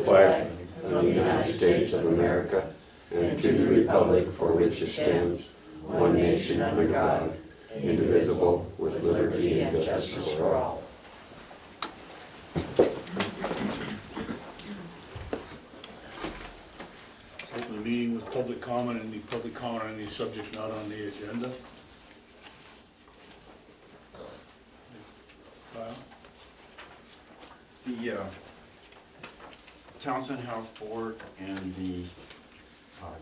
flag of the United States of America and to the republic for which it stands, one nation under God, indivisible, with liberty and justice for all. Open the meeting with public comment. Any public comment on any subject not on the agenda? Kyle? The Townsend Health Board and the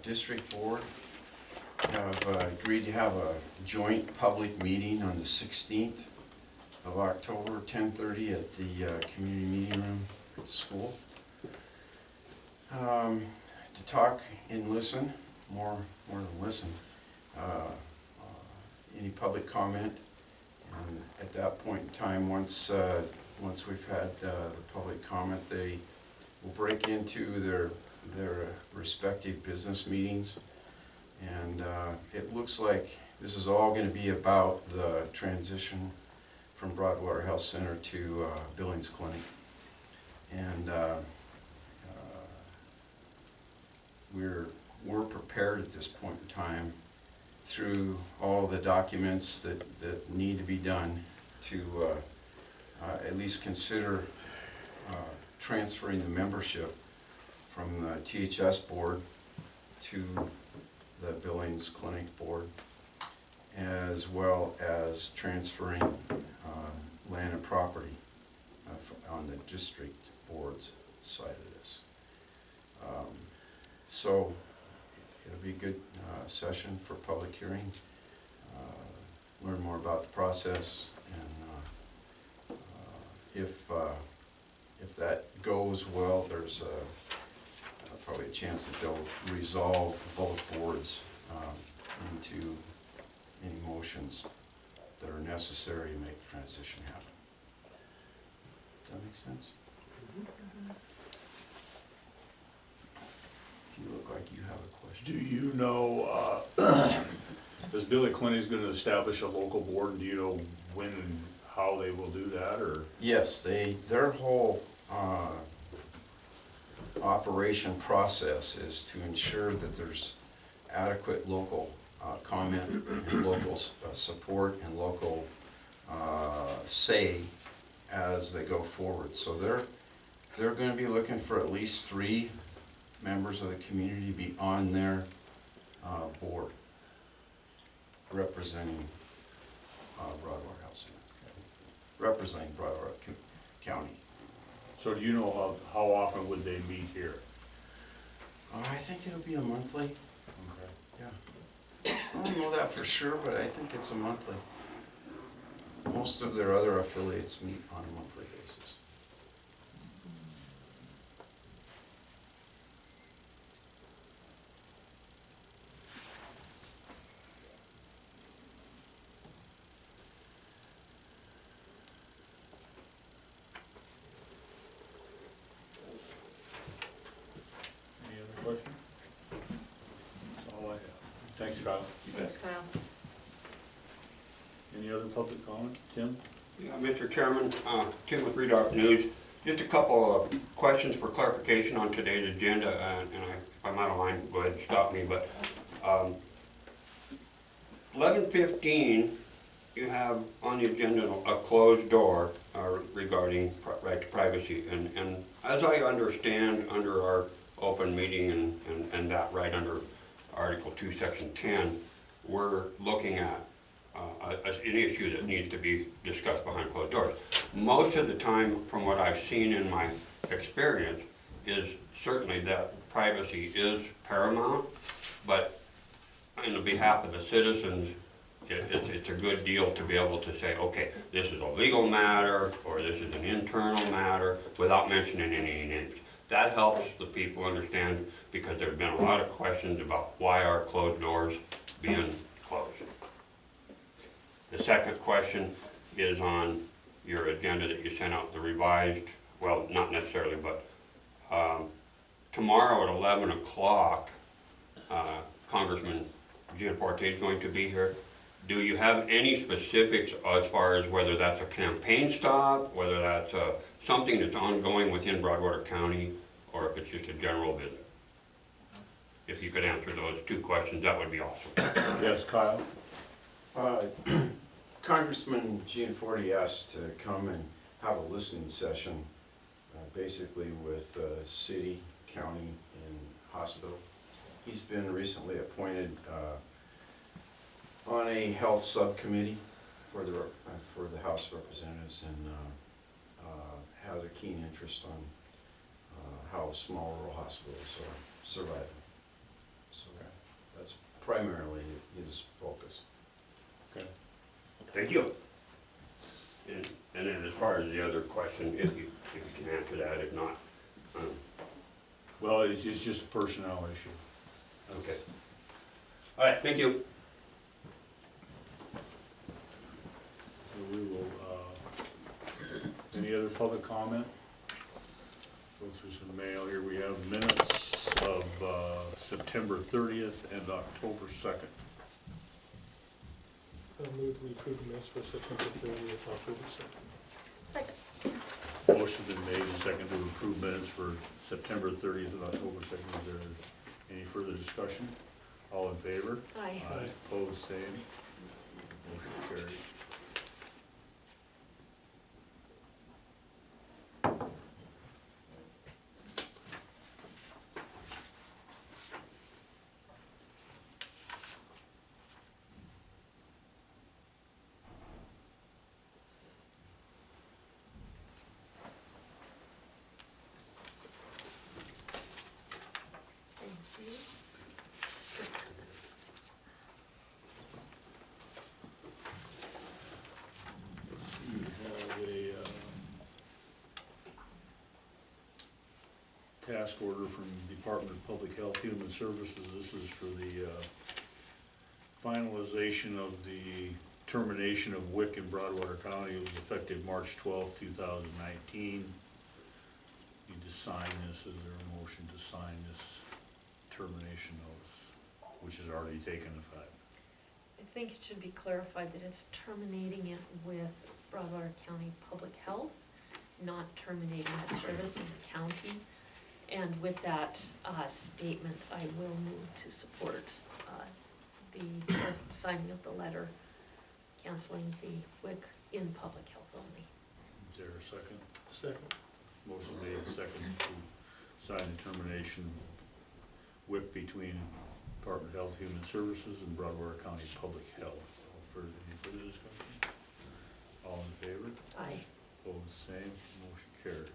District Board have agreed to have a joint public meeting on the 16th of October, 10:30 at the community meeting room at the school. To talk and listen, more than listen, any public comment. And at that point in time, once we've had the public comment, they will break into their respective business meetings. And it looks like this is all going to be about the transition from Broadwater Health Center to Billings Clinic. And we're prepared at this point in time through all the documents that need to be done to at least consider transferring the membership from the THS board to the Billings Clinic board, as well as transferring land and property on the district board's side of this. So it'll be a good session for public hearing, learn more about the process, and if that goes well, there's probably a chance that they'll resolve both boards into any motions that are necessary to make the transition happen. Does that make sense? You look like you have a question. Do you know, is Billy Clinic's going to establish a local board? Do you know when and how they will do that, or? Yes, their whole operation process is to ensure that there's adequate local comment and local support and local say as they go forward. So they're going to be looking for at least 3 members of the community to be on their board representing Broadwater Health Center, representing Broadwater County. So do you know how often would they meet here? I think it'll be a monthly. Okay. Yeah. I don't know that for sure, but I think it's a monthly. Most of their other affiliates meet on a monthly basis. Any other questions? That's all I have. Thanks, Kyle. Thanks, Kyle. Any other public comment? Tim? Yeah, Mr. Chairman, Tim with Redart News. Just a couple of questions for clarification on today's agenda, and if I'm out of line, go ahead and stop me. But 11:15, you have on the agenda a closed door regarding right to privacy, and as I understand, under our open meeting and that right under Article 2, Section 10, we're looking at an issue that needs to be discussed behind closed doors. Most of the time, from what I've seen in my experience, is certainly that privacy is paramount, but on the behalf of the citizens, it's a good deal to be able to say, okay, this is a legal matter, or this is an internal matter, without mentioning any names. That helps the people understand, because there have been a lot of questions about why are closed doors being closed. The second question is on your agenda that you sent out, the revised, well, not necessarily, but tomorrow at 11 o'clock, Congressman Gianforte is going to be here. Do you have any specifics as far as whether that's a campaign stop, whether that's something that's ongoing within Broadwater County, or if it's just a general visit. If you could answer those two questions, that would be awesome. Yes, Kyle? Congressman Gianforte asked to come and have a listening session, basically with city, county, and hospital. He's been recently appointed on a health subcommittee for the House of Representatives, and has a keen interest on how small rural hospitals are surviving. So that's primarily his focus. Okay. Thank you. And then as far as the other question, if you can answer that, if not, Well, it's just a personnel issue. okay. All right, thank you. So we will, any other public comment? Go through some mail here. We have minutes of September 30th and October 2nd. I'll move we approve the minutes for September 30th, October 2nd. Second. Motion's been made and seconded to approve minutes for September 30th and October 2nd. Is there any further discussion? All in favor? Aye. Aye. Opposed, same. Motion carried. Thank you. We have a task order from Department of Public Health Human Services. This is for the finalization of the termination of WIC in Broadwater County. It was effective March 12th, 2019. Need to sign this. Is there a motion to sign this termination notice, which is already taken effect? I think it should be clarified that it's terminating it with Broadwater County Public Health, not terminating the service in the county. And with that statement, I will move to support the signing of the letter canceling the WIC in public health only. Is there a second? Second. Motion made and seconded to sign the termination WIC between Department of Health Human Services and Broadwater County Public Health. Any further discussion? All in favor? Aye. Opposed, same. Motion carries.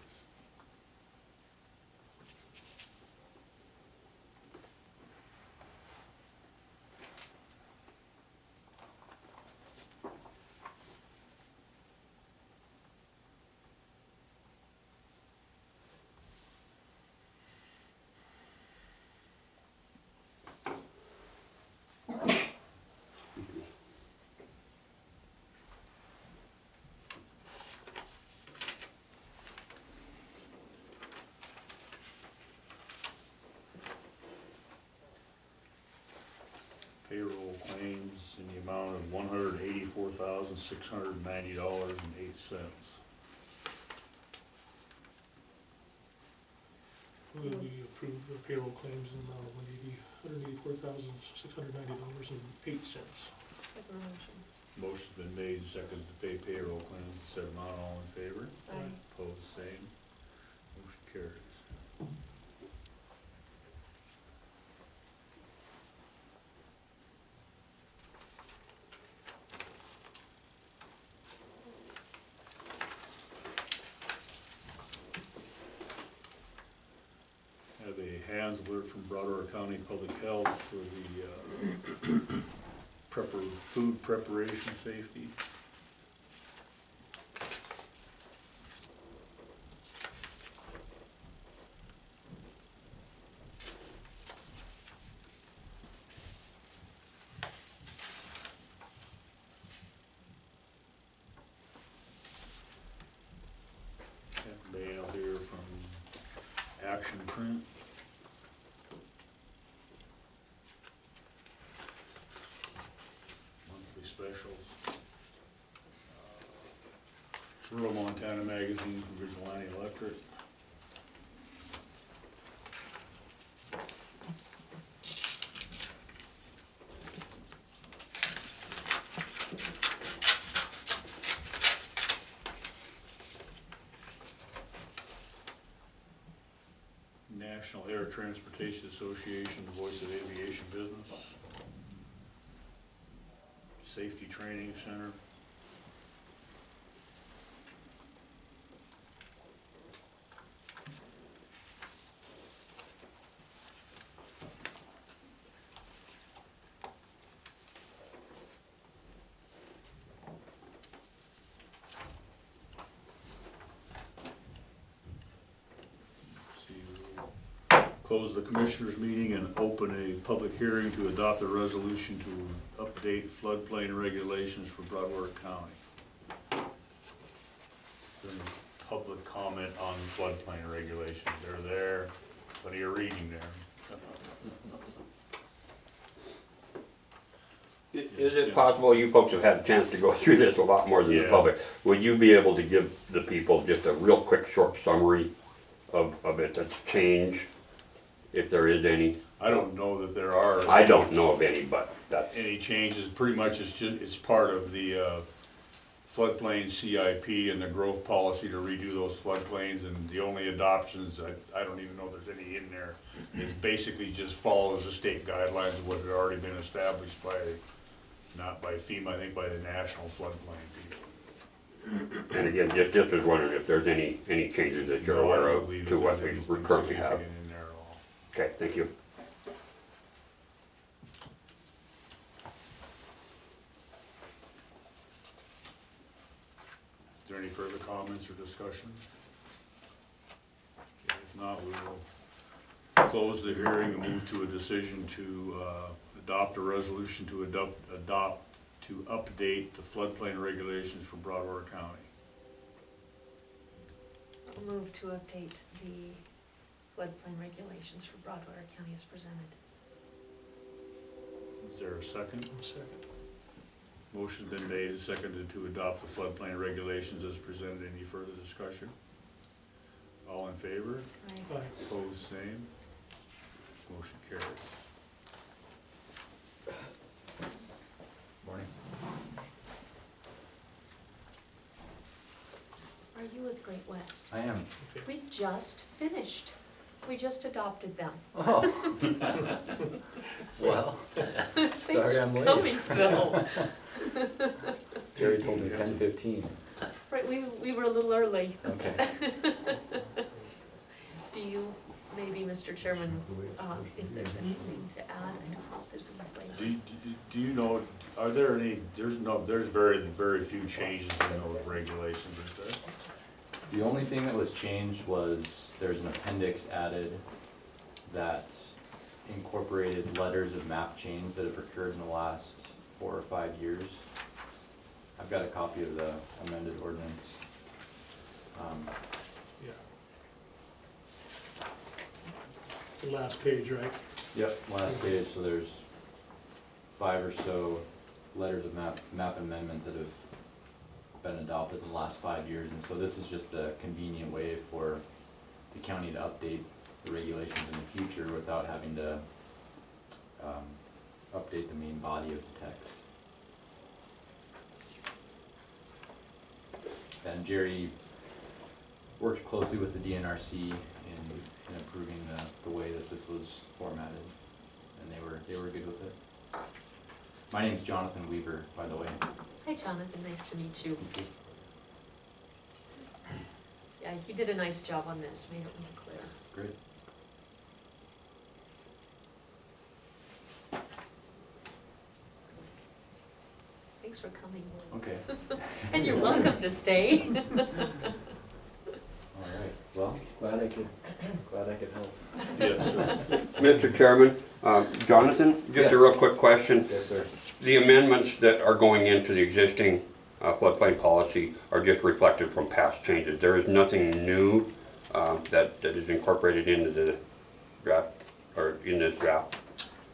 Payroll claims in the amount of $184,690.08. Will we approve the payroll claims in the amount of $184,690.08? Second motion. Motion's been made and seconded to pay payroll claims in said amount. All in favor? Aye. Opposed, same. Motion carries. Have a HANS alert from Broadwater County Public Health for the food preparation safety. Have mail here from Action Print. Monthly specials. Rural Montana Magazine from Vigilante Electric. National Air Transportation Association, the Voice of Aviation Business. Safety Training Center. Close the commissioners' meeting and open a public hearing to adopt a resolution to update floodplain regulations for Broadwater County. Any public comment on floodplain regulations? They're there, plenty of reading there. Is it possible, you folks have had a chance to go through this a lot more than the Yeah. public, would you be able to give the people just a real quick, short summary of it that's changed, if there is any? I don't know that there are. I don't know of any, but that's, Any changes, pretty much it's part of the floodplain CIP and the growth policy to redo those floodplains, and the only adoptions, I don't even know if there's any in there. It basically just follows the state guidelines of what had already been established by, not by FEMA, I think by the National Floodplain people. and again, just was wondering if there's any changes that you're No, I aware don't of believe to that what there's we anything currently have. significant in there at all. Okay, thank you. Is there any further comments or discussion? Okay, if not, we will close the hearing and move to a decision to adopt a resolution to update the floodplain regulations for Broadwater County. I'll move to update the floodplain regulations for Broadwater County as presented. Is there a second? Second. Motion's been made and seconded to adopt the floodplain regulations as presented. Any further discussion? All in favor? Aye. Aye. Opposed, same. Motion carries. Morning. Are you with Great West? I am. We just finished. We just adopted them. Oh. Well, Thanks sorry I'm for late. coming, Bill. Jerry told me 10:15. Right, we were a little early. Okay. Do you, maybe, Mr. Chairman, if there's anything to add? I don't know if there's anything. Do you know, are there any, there's very, very few changes in those regulations, is there? The only thing that was changed was there's an appendix added that incorporated letters of map change that have occurred in the last 4 or 5 years. I've got a copy of the amended ordinance. Yeah. The last page, right? Yep, last page, so there's 5 or so letters of map amendment that have been adopted in the last 5 years, and so this is just a convenient way for the county to update the regulations in the future without having to update the main body of the text. And Jerry worked closely with the DNRC in approving the way that this was formatted, and they were good with it. My name's Jonathan Weaver, by the way. Hi, Jonathan, nice to meet you. Yeah, he did a nice job on this, made it more clear. Great. Thanks for coming. Okay. And you're welcome to stay. All right. Well, glad I could help. Yes, sir. Mr. Chairman, Jonathan, just Yes. a real quick question. Yes, sir. The amendments that are going into the existing floodplain policy are just reflected from past changes. There is nothing new that is incorporated into the draft, or in this draft,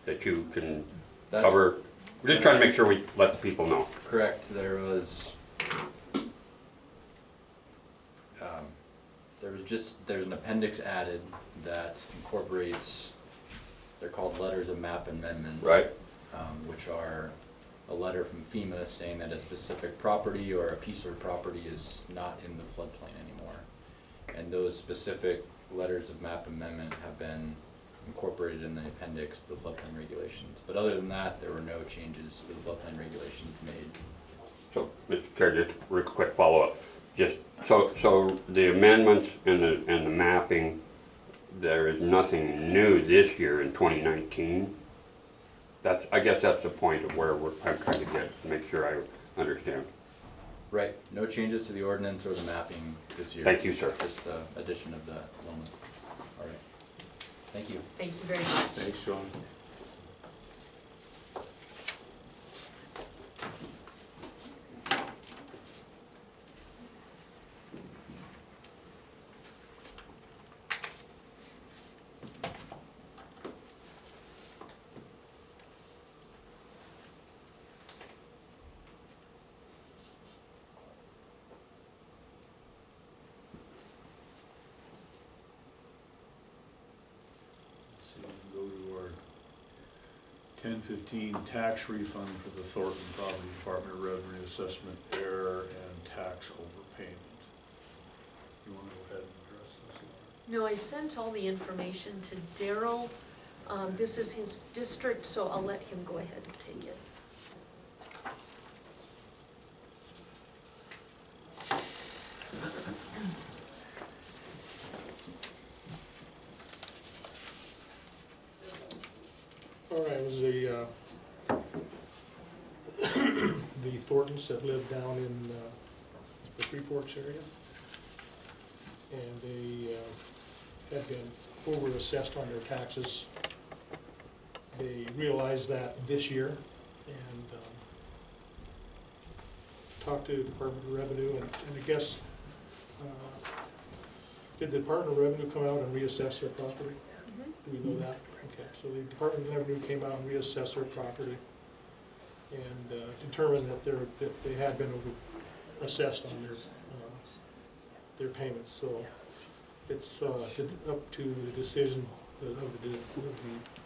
that you can That's cover. We're just trying to make sure we let the people know. correct. There's an appendix added that incorporates, they're called letters of map amendment. Right. Which are a letter from FEMA saying that a specific property or a piece of property is not in the floodplain anymore. And those specific letters of map amendment have been incorporated in the appendix to the floodplain regulations. But other than that, there were no changes to the floodplain regulations made. So, Mr. Chair, just real quick follow-up. Just, so the amendments and the mapping, there is nothing new this year in 2019? I guess that's the point of where I'm trying to make sure I understand. Right, no changes to the ordinance or the mapping this year. Thank you, sir. Just the addition of the loan. All right, thank you. Thank you very much. Thanks, John. So we can go to our 1015 tax refund for the Thornton Property Department Revenue Assessment Error and Tax Overpayment. You want to go ahead and address this, Laura? No, I sent all the information to Daryl. This is his district, so I'll let him go ahead and take it. All right, it was the Thorntons that lived down in the Three Forks area. And they had been over-assessed on their taxes. They realized that this year and talked to the Department of Revenue and I guess, did the Department of Revenue come out and reassess their property? Do we know that? Okay, so the Department of Revenue came out and reassessed their property and determined that they had been over-assessed on their payments. So it's up to the decision of the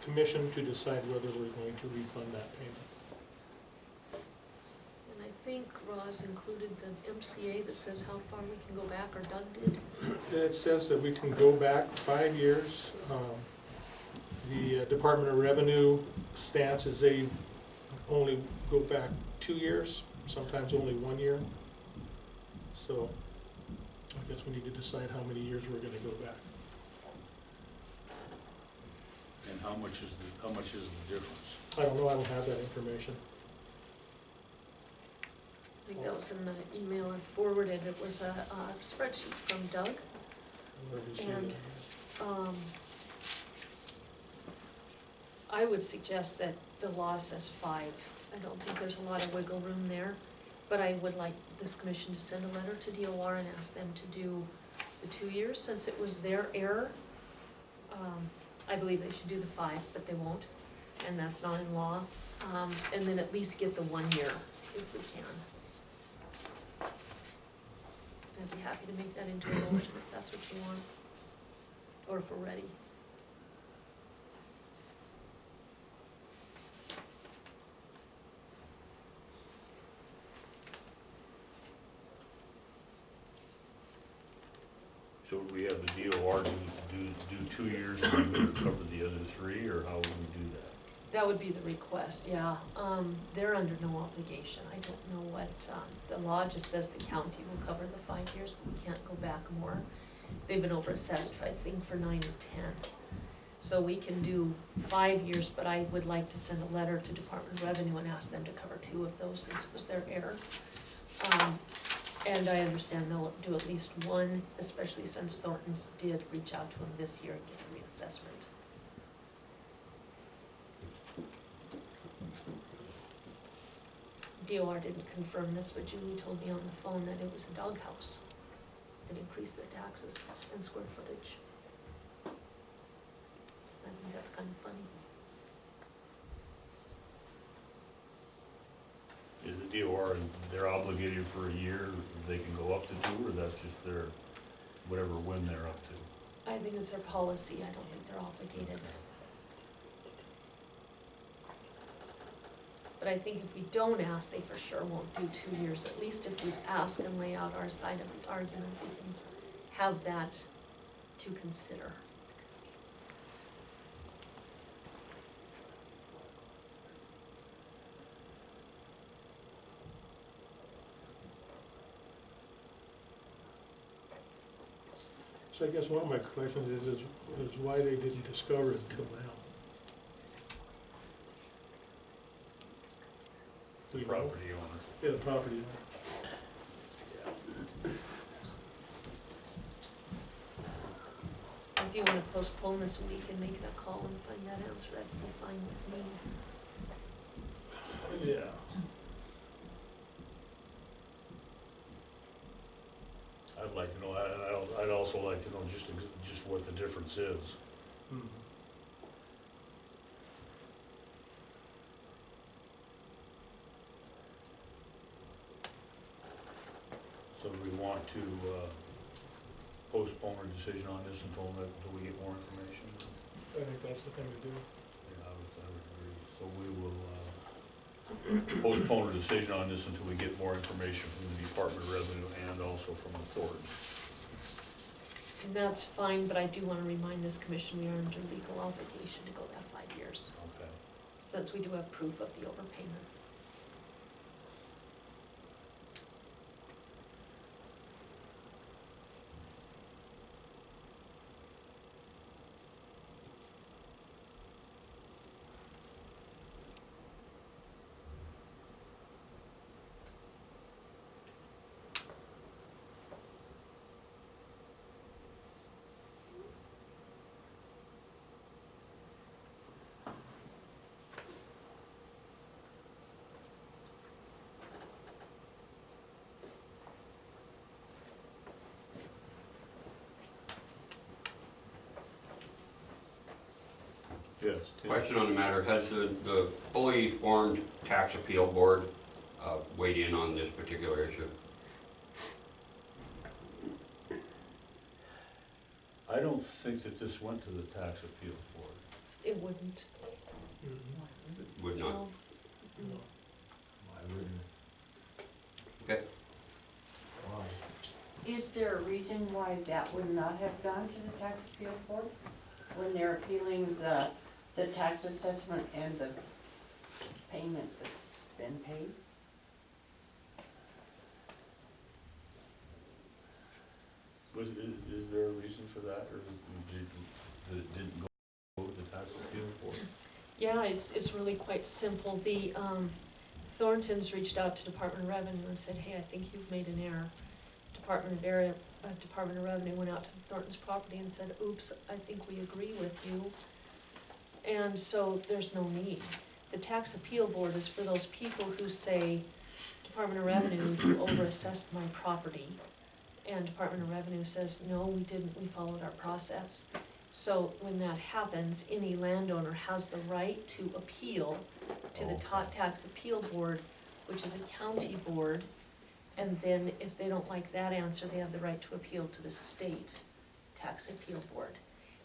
commission to decide whether we're going to refund that payment. And I think Roz included the MCA that says how far we can go back, or Doug did. It says that we can go back 5 years. The Department of Revenue stance is they only go back 2 years, sometimes only 1 year. So I guess we need to decide how many years we're gonna go back. And how much is the difference? I don't know, I don't have that information. I think that was in the email I forwarded. It was a spreadsheet from Doug. Where do you see And, that? I would suggest that the law says 5. I don't think there's a lot of wiggle room there, but I would like this commission to send a letter to DOR and ask them to do the 2 years, since it was their error. I believe they should do the 5, but they won't, and that's not in law. And then at least get the 1 year, if we can. I'd be happy to make that into a motion if that's what you want, or if we're ready. So would we have the DOR do 2 years and then cover the other 3, or how would we do that? That would be the request, yeah. They're under no obligation. I don't know what, the law just says the county will cover the 5 years, but we can't go back more. They've been over-assessed, I think, for 9 or 10. So we can do 5 years, but I would like to send a letter to Department of Revenue and ask them to cover 2 of those, since it was their error. And I understand they'll do at least 1, especially since Thornton's did reach out to them this year and get the reassessment. DOR didn't confirm this, but Julie told me on the phone that it was a doghouse that increased their taxes and square footage. I think that's kind of funny. Is the DOR, they're obligated for a year, they can go up to 2, or that's just their, whatever whim they're up to? I think it's their policy. I don't think they're obligated. But I think if we don't ask, they for sure won't do 2 years. At least if we ask and lay out our side of the argument, they can have that to consider. So I guess one of my questions is why they didn't discover it until now. Do you know? Property owners. Yeah, the property owner. If you wanna postpone this a week and make that call and find that answer, that'd be fine with me. Yeah. I'd like to know, I'd also like to know just what the difference is. Hmm. So do we want to postpone our decision on this until we get more information? I think that's the thing to do. Yeah, I would agree. So we will postpone our decision on this until we get more information from the Department of Revenue and also from the Thornton. And that's fine, but I do wanna remind this commission we are under legal obligation to go that 5 years, Okay. since we do have proof of the overpayment. Yes, Tim? Question on the matter, has the fully formed tax appeal board weighed in on this particular issue? I don't think that this went to the tax appeal board. It wouldn't, Mhm. Would not? no. Mm-mm. Why wouldn't Okay. Why? Is there a reason why that would not have gone to the tax appeal board? When they're appealing the tax assessment and the payment that's been paid? Is there a reason for that, or that it didn't go to the tax appeal board? Yeah, it's really quite simple. The Thorntons reached out to Department of Revenue and said, hey, I think you've made an error. Department of Revenue went out to the Thorntons property and said, oops, I think we agree with you. And so there's no need. The tax appeal board is for those people who say, Department of Revenue, you overassessed my property. And Department of Revenue says, no, we didn't, we followed our process. So when that happens, any landowner has the right to appeal to the tax appeal board, which is a county board. And then if they don't like that answer, they have the right to appeal to the state tax appeal board.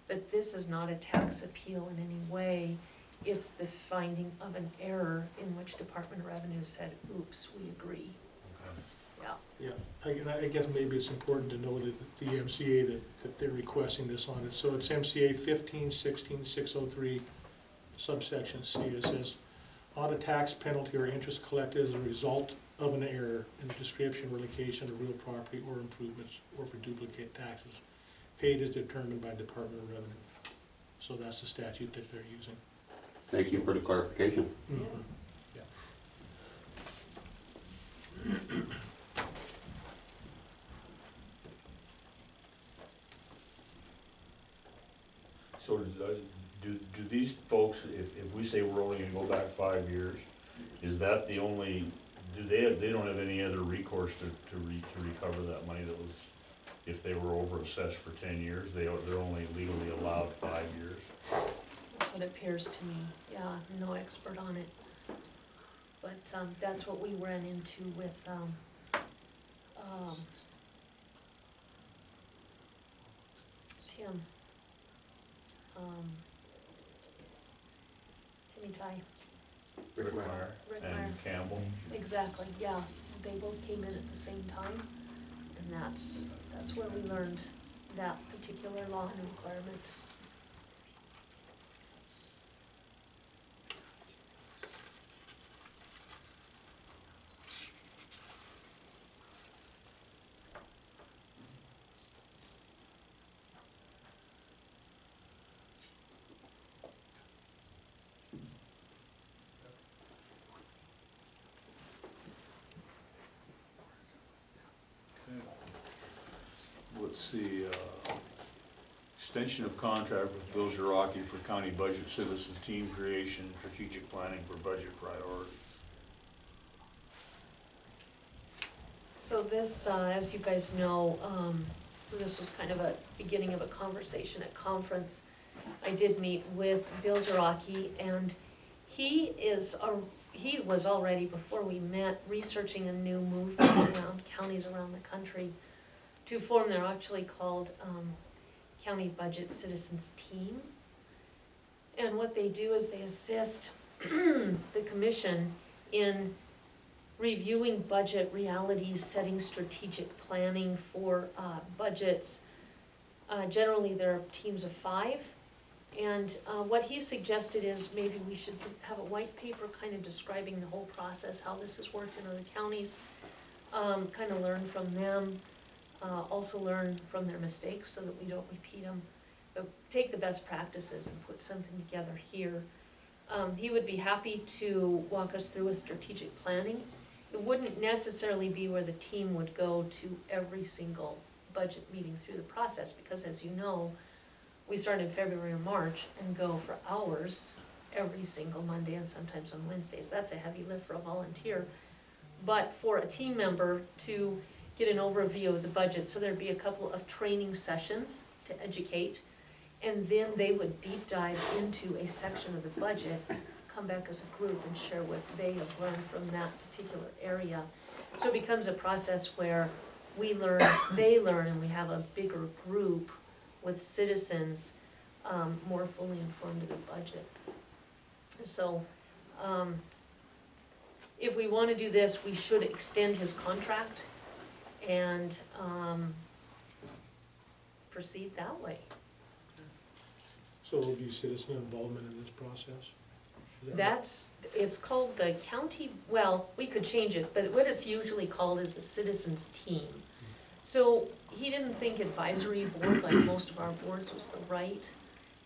But this is not a tax appeal in any way. It's the finding of an error in which Department of Revenue said, oops, we agree. Okay. Yeah. Yeah, I guess maybe it's important to know that the MCA that they're requesting this on it. So it's MCA 15-16-603 subsection C. It says, on a tax penalty or interest collected as a result of an error in the description or location of real property or improvements or for duplicate taxes, paid is determined by Department of Revenue. So that's the statute that they're using. Thank you for the clarification. Mhm. So do these folks, if we say we're only gonna go back 5 years, is that the only, they don't have any other recourse to recover that money that was, if they were over assessed for 10 years, they're only legally allowed 5 years? That's what it appears to me. Yeah, I'm no expert on it. But that's what we ran into with Tim. Timmy Ty. Rick Meyer Rick Meyer. and Campbell? Exactly, yeah. They both came in at the same time, and that's where we learned that particular law and requirement. Let's see, extension of contract with Bill Jiraki for county budget citizens team creation, and strategic planning for budget priorities. So this, as you guys know, this was kind of a beginning of a conversation at conference. I did meet with Bill Jiraki, and he was already, before we met, researching a new movement around counties around the country to form, they're actually called County Budget Citizens Team. And what they do is they assist the commission in reviewing budget realities, setting strategic planning for budgets. Generally, they're teams of 5. And what he suggested is maybe we should have a white paper kind of describing the whole process, how this has worked in other counties, kind of learn from them. Also learn from their mistakes so that we don't repeat them. But take the best practices and put something together here. He would be happy to walk us through a strategic planning. It wouldn't necessarily be where the team would go to every single budget meeting through the process, because as you know, we start in February or March and go for hours every single Monday and sometimes on Wednesdays. That's a heavy lift for a volunteer. But for a team member to get an overview of the budget, so there'd be a couple of training sessions to educate, and then they would deep dive into a section of the budget, come back as a group and share what they have learned from that particular area. So it becomes a process where we learn, they learn, and we have a bigger group with citizens more fully informed of the budget. So if we want to do this, we should extend his contract and proceed that way. So there'll be citizen involvement in this process? Is that right? It's called the county, well, we could change it, but what it's usually called is a citizens team. So he didn't think advisory board, like most of our boards, was the right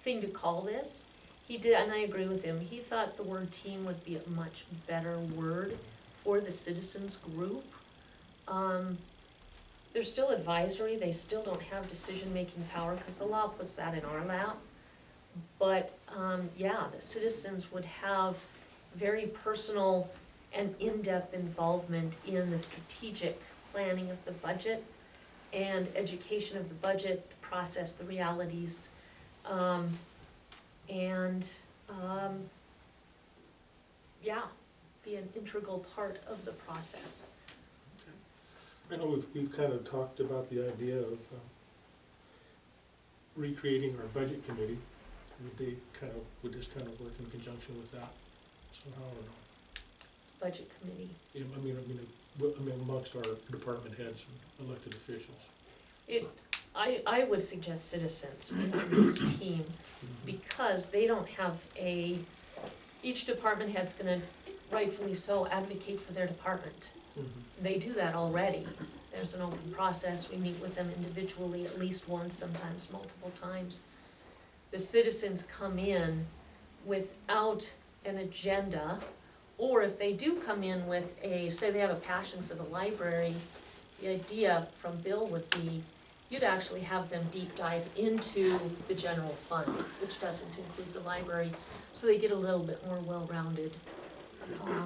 thing to call this. He did, and I agree with him, he thought the word team would be a much better word for the citizens group. They're still advisory, they still don't have decision-making power, because the law puts that in our lap. But, yeah, the citizens would have very personal and in-depth involvement in the strategic planning of the budget and education of the budget process, the realities, yeah, be an integral part of the process. I know we've kind of talked about the idea of recreating our budget committee. Would this kind of work in conjunction with that somehow or not? Budget committee. Yeah, I mean amongst our department heads and elected officials. I would suggest citizens be on this team, because they don't have each department head's gonna rightfully so advocate for their department. They do that already. There's an open process, we meet with them individually at least once, sometimes multiple times. The citizens come in without an agenda, or if they do come in with say they have a passion for the library, the idea from Bill would be, you'd actually have them deep dive into the general fund, which doesn't include the library, so they get a little bit more well-rounded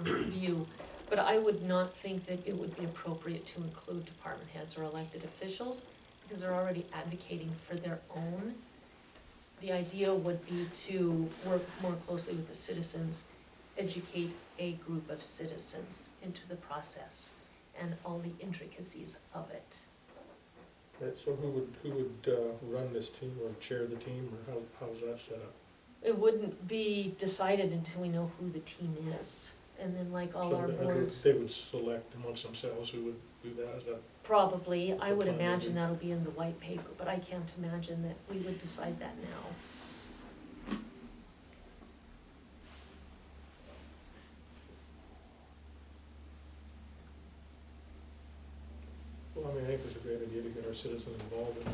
view. But I would not think that it would be appropriate to include department heads or elected officials, because they're already advocating for their own. The idea would be to work more closely with the citizens, educate a group of citizens into the process and all the intricacies of it. Right, so who would run this team or chair the team, or how's that set up? It wouldn't be decided until we know who the team is, and then like all So our they- boards. They would select amongst themselves who would do that, is that? Probably, I would Plan maybe. imagine that'll be in the white paper, but I can't imagine that we would decide that now. Well, I mean, I think it's a great idea to get our citizens involved in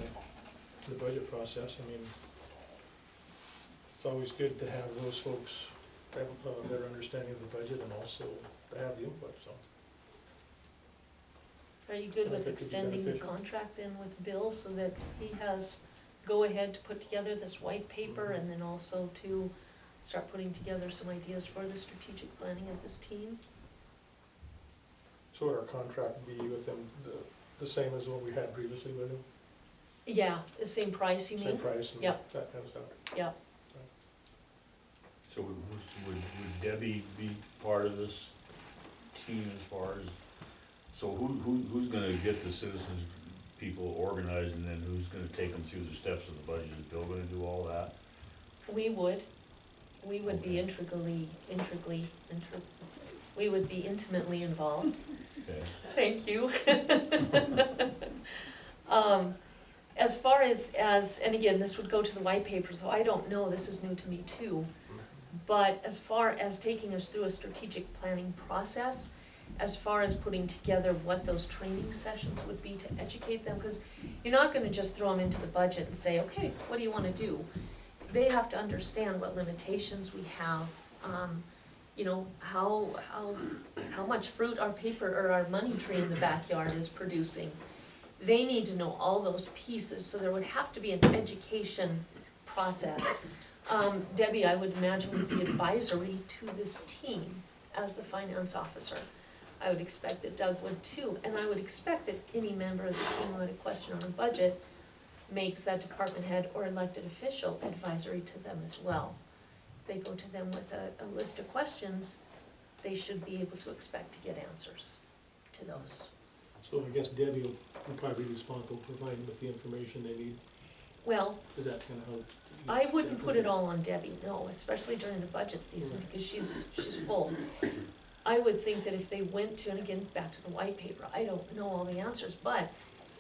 the budget process. I mean, it's always good to have those folks have a better understanding of the budget and also to have the input, so. Are you good I with think it'd be extending the beneficial. contract then with Bill so that he has go-ahead to put together this white paper and then also to start putting together some ideas for the strategic planning of this team? So would our contract be with them the same as what we had previously with him? Yeah, the same price, you Same mean? price and Yep. that kind of stuff? Yeah, So would Debbie be part of this team as far as, so who's gonna get the citizens, people organized, and then who's gonna take them through the steps of the budget? Is Bill gonna do all that? we would be Okay. we would be intimately involved. Okay, Thank you. As far as, and again, this would go to the white paper, so I don't know, this is new to me too. But as far as taking us through a strategic planning process, as far as putting together what those training sessions would be to educate them, because you're not gonna just throw them into the budget and say, okay, what do you wanna do? They have to understand what limitations we have, you know, how much fruit our paper or our money tree in the backyard is producing. They need to know all those pieces, so there would have to be an education process. Debbie, I would imagine, would be advisory to this team as the finance officer. I would expect that Doug would too, and I would expect that any member of the team who had a question on the budget makes that department head or elected official advisory to them as well. If they go to them with a list of questions, they should be able to expect to get answers to those. So I guess Debbie will probably be responsible for providing with the information they need. Well, Is that kind of how? I wouldn't put it all on Debbie, no, especially during the budget season, because she's full. I would think that if they went to, and again, back to the white paper, I don't know all the answers, but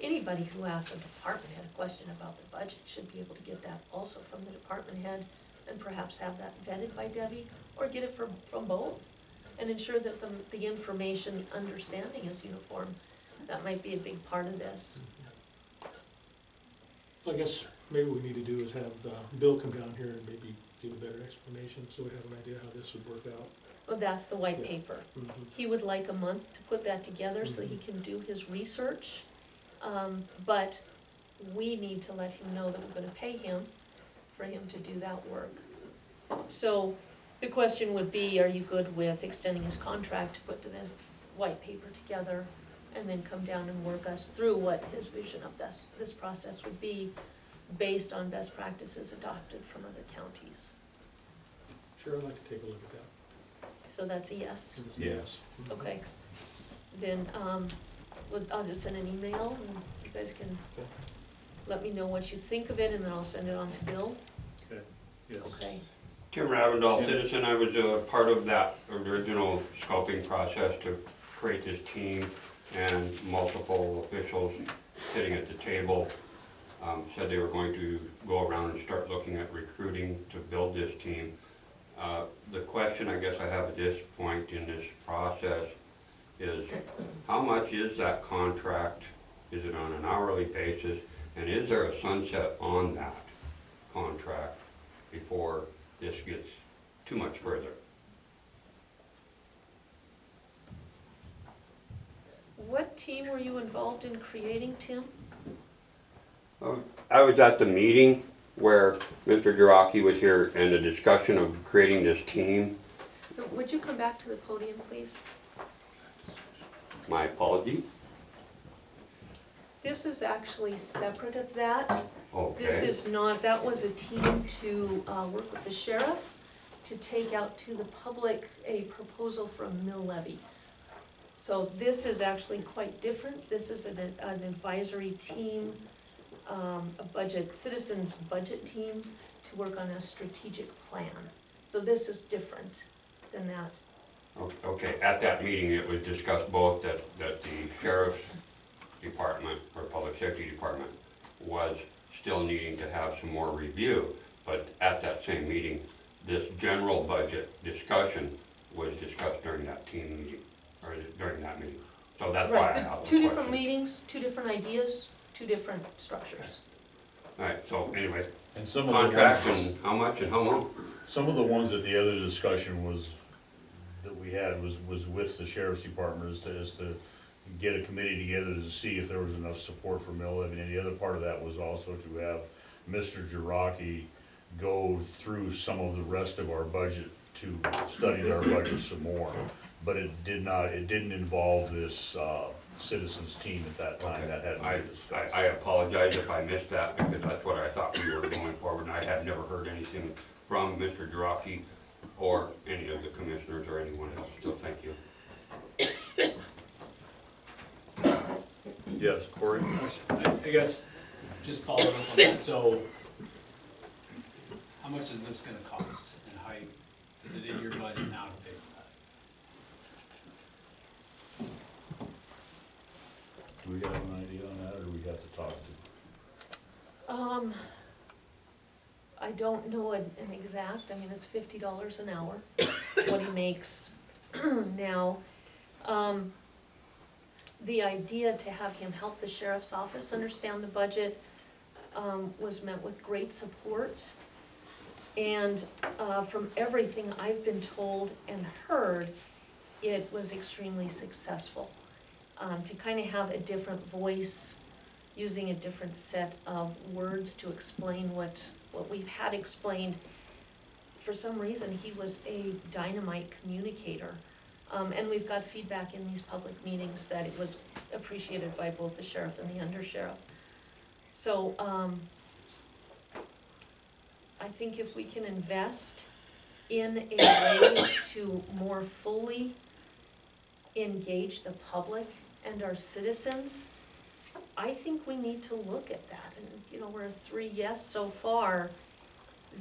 anybody who asks a department head a question about the budget should be able to get that also from the department head, and perhaps have that vetted by Debbie, or get it from both, and ensure that the information, the understanding is uniform. That might be a big part of this. I guess maybe what we need to do is have Bill come down here and maybe give a better explanation, so we have an idea how this would work out. Well, that's the white Yeah. paper. Mhm. He would like a month to put that together so he can do his research. But we need to let him know that we're gonna pay him for him to do that work. So the question would be, are you good with extending his contract to put this white paper together and then come down and work us through what his vision of this process would be based on best practices adopted from other counties? Sure, I'd like to take a look at that. So that's a yes. Yes. Mhm. Okay, then, I'll just send an email, and you guys can Okay. let me know what you think of it, and then I'll send it on to Bill, Okay, yes. okay? Tim Ravendall, Tim. citizen, I was part of that original scoping process to create this team, and multiple officials sitting at the table said they were going to go around and start looking at recruiting to build this team. The question I guess I have at this point in this process is, how much is that contract? Is it on an hourly basis? And is there a sunset on that contract before this gets too much further? What team were you involved in creating, Tim? I was at the meeting where Mr. Jiraki was here and the discussion of creating this team. Would you come back to the podium, please? My apology. This is actually separate of that. This Okay. is not, that was a team to work with the sheriff to take out to the public a proposal for a mill levy. So this is actually quite different. This is an advisory team, citizens budget team to work on a strategic plan. So this is different than that. Okay, at that meeting, it was discussed both that the sheriff's department or public safety department was still needing to have some more review, but at that same meeting, this general budget discussion was discussed during that team meeting, or during that meeting. So that's why I Right, asked the two different question. meetings, two different ideas, two different structures. All right, so anyway, And some of the contract ones, and how much and how long? some of the ones that the other discussion was, that we had was with the sheriff's department as to get a committee together to see if there was enough support for mill levy. And the other part of that was also to have Mr. Jiraki go through some of the rest of our budget to study our budget some more. But it didn't involve this, citizens team at that time, that hadn't been discussed. I apologize if I missed that, because that's what I thought we were going forward, and I had never heard anything from Mr. Jiraki or any of the commissioners or anyone else, so thank you. Yes, Corey? I guess, just following up on that, so how much is this gonna cost, and how, is it in your budget now to pay for that? Do we have an idea on that, or do we have to talk to? I don't know an exact, I mean, it's $50 an hour, what he makes now. The idea to have him help the sheriff's office understand the budget, was met with great support. And, from everything I've been told and heard, it was extremely successful. To kind of have a different voice, using a different set of words to explain what we've had explained. For some reason, he was a dynamite communicator. And we've got feedback in these public meetings that it was appreciated by both the sheriff and the undersheriff. So, I think if we can invest in a way to more fully engage the public and our citizens, I think we need to look at that. And, you know, we're 3 yes so far,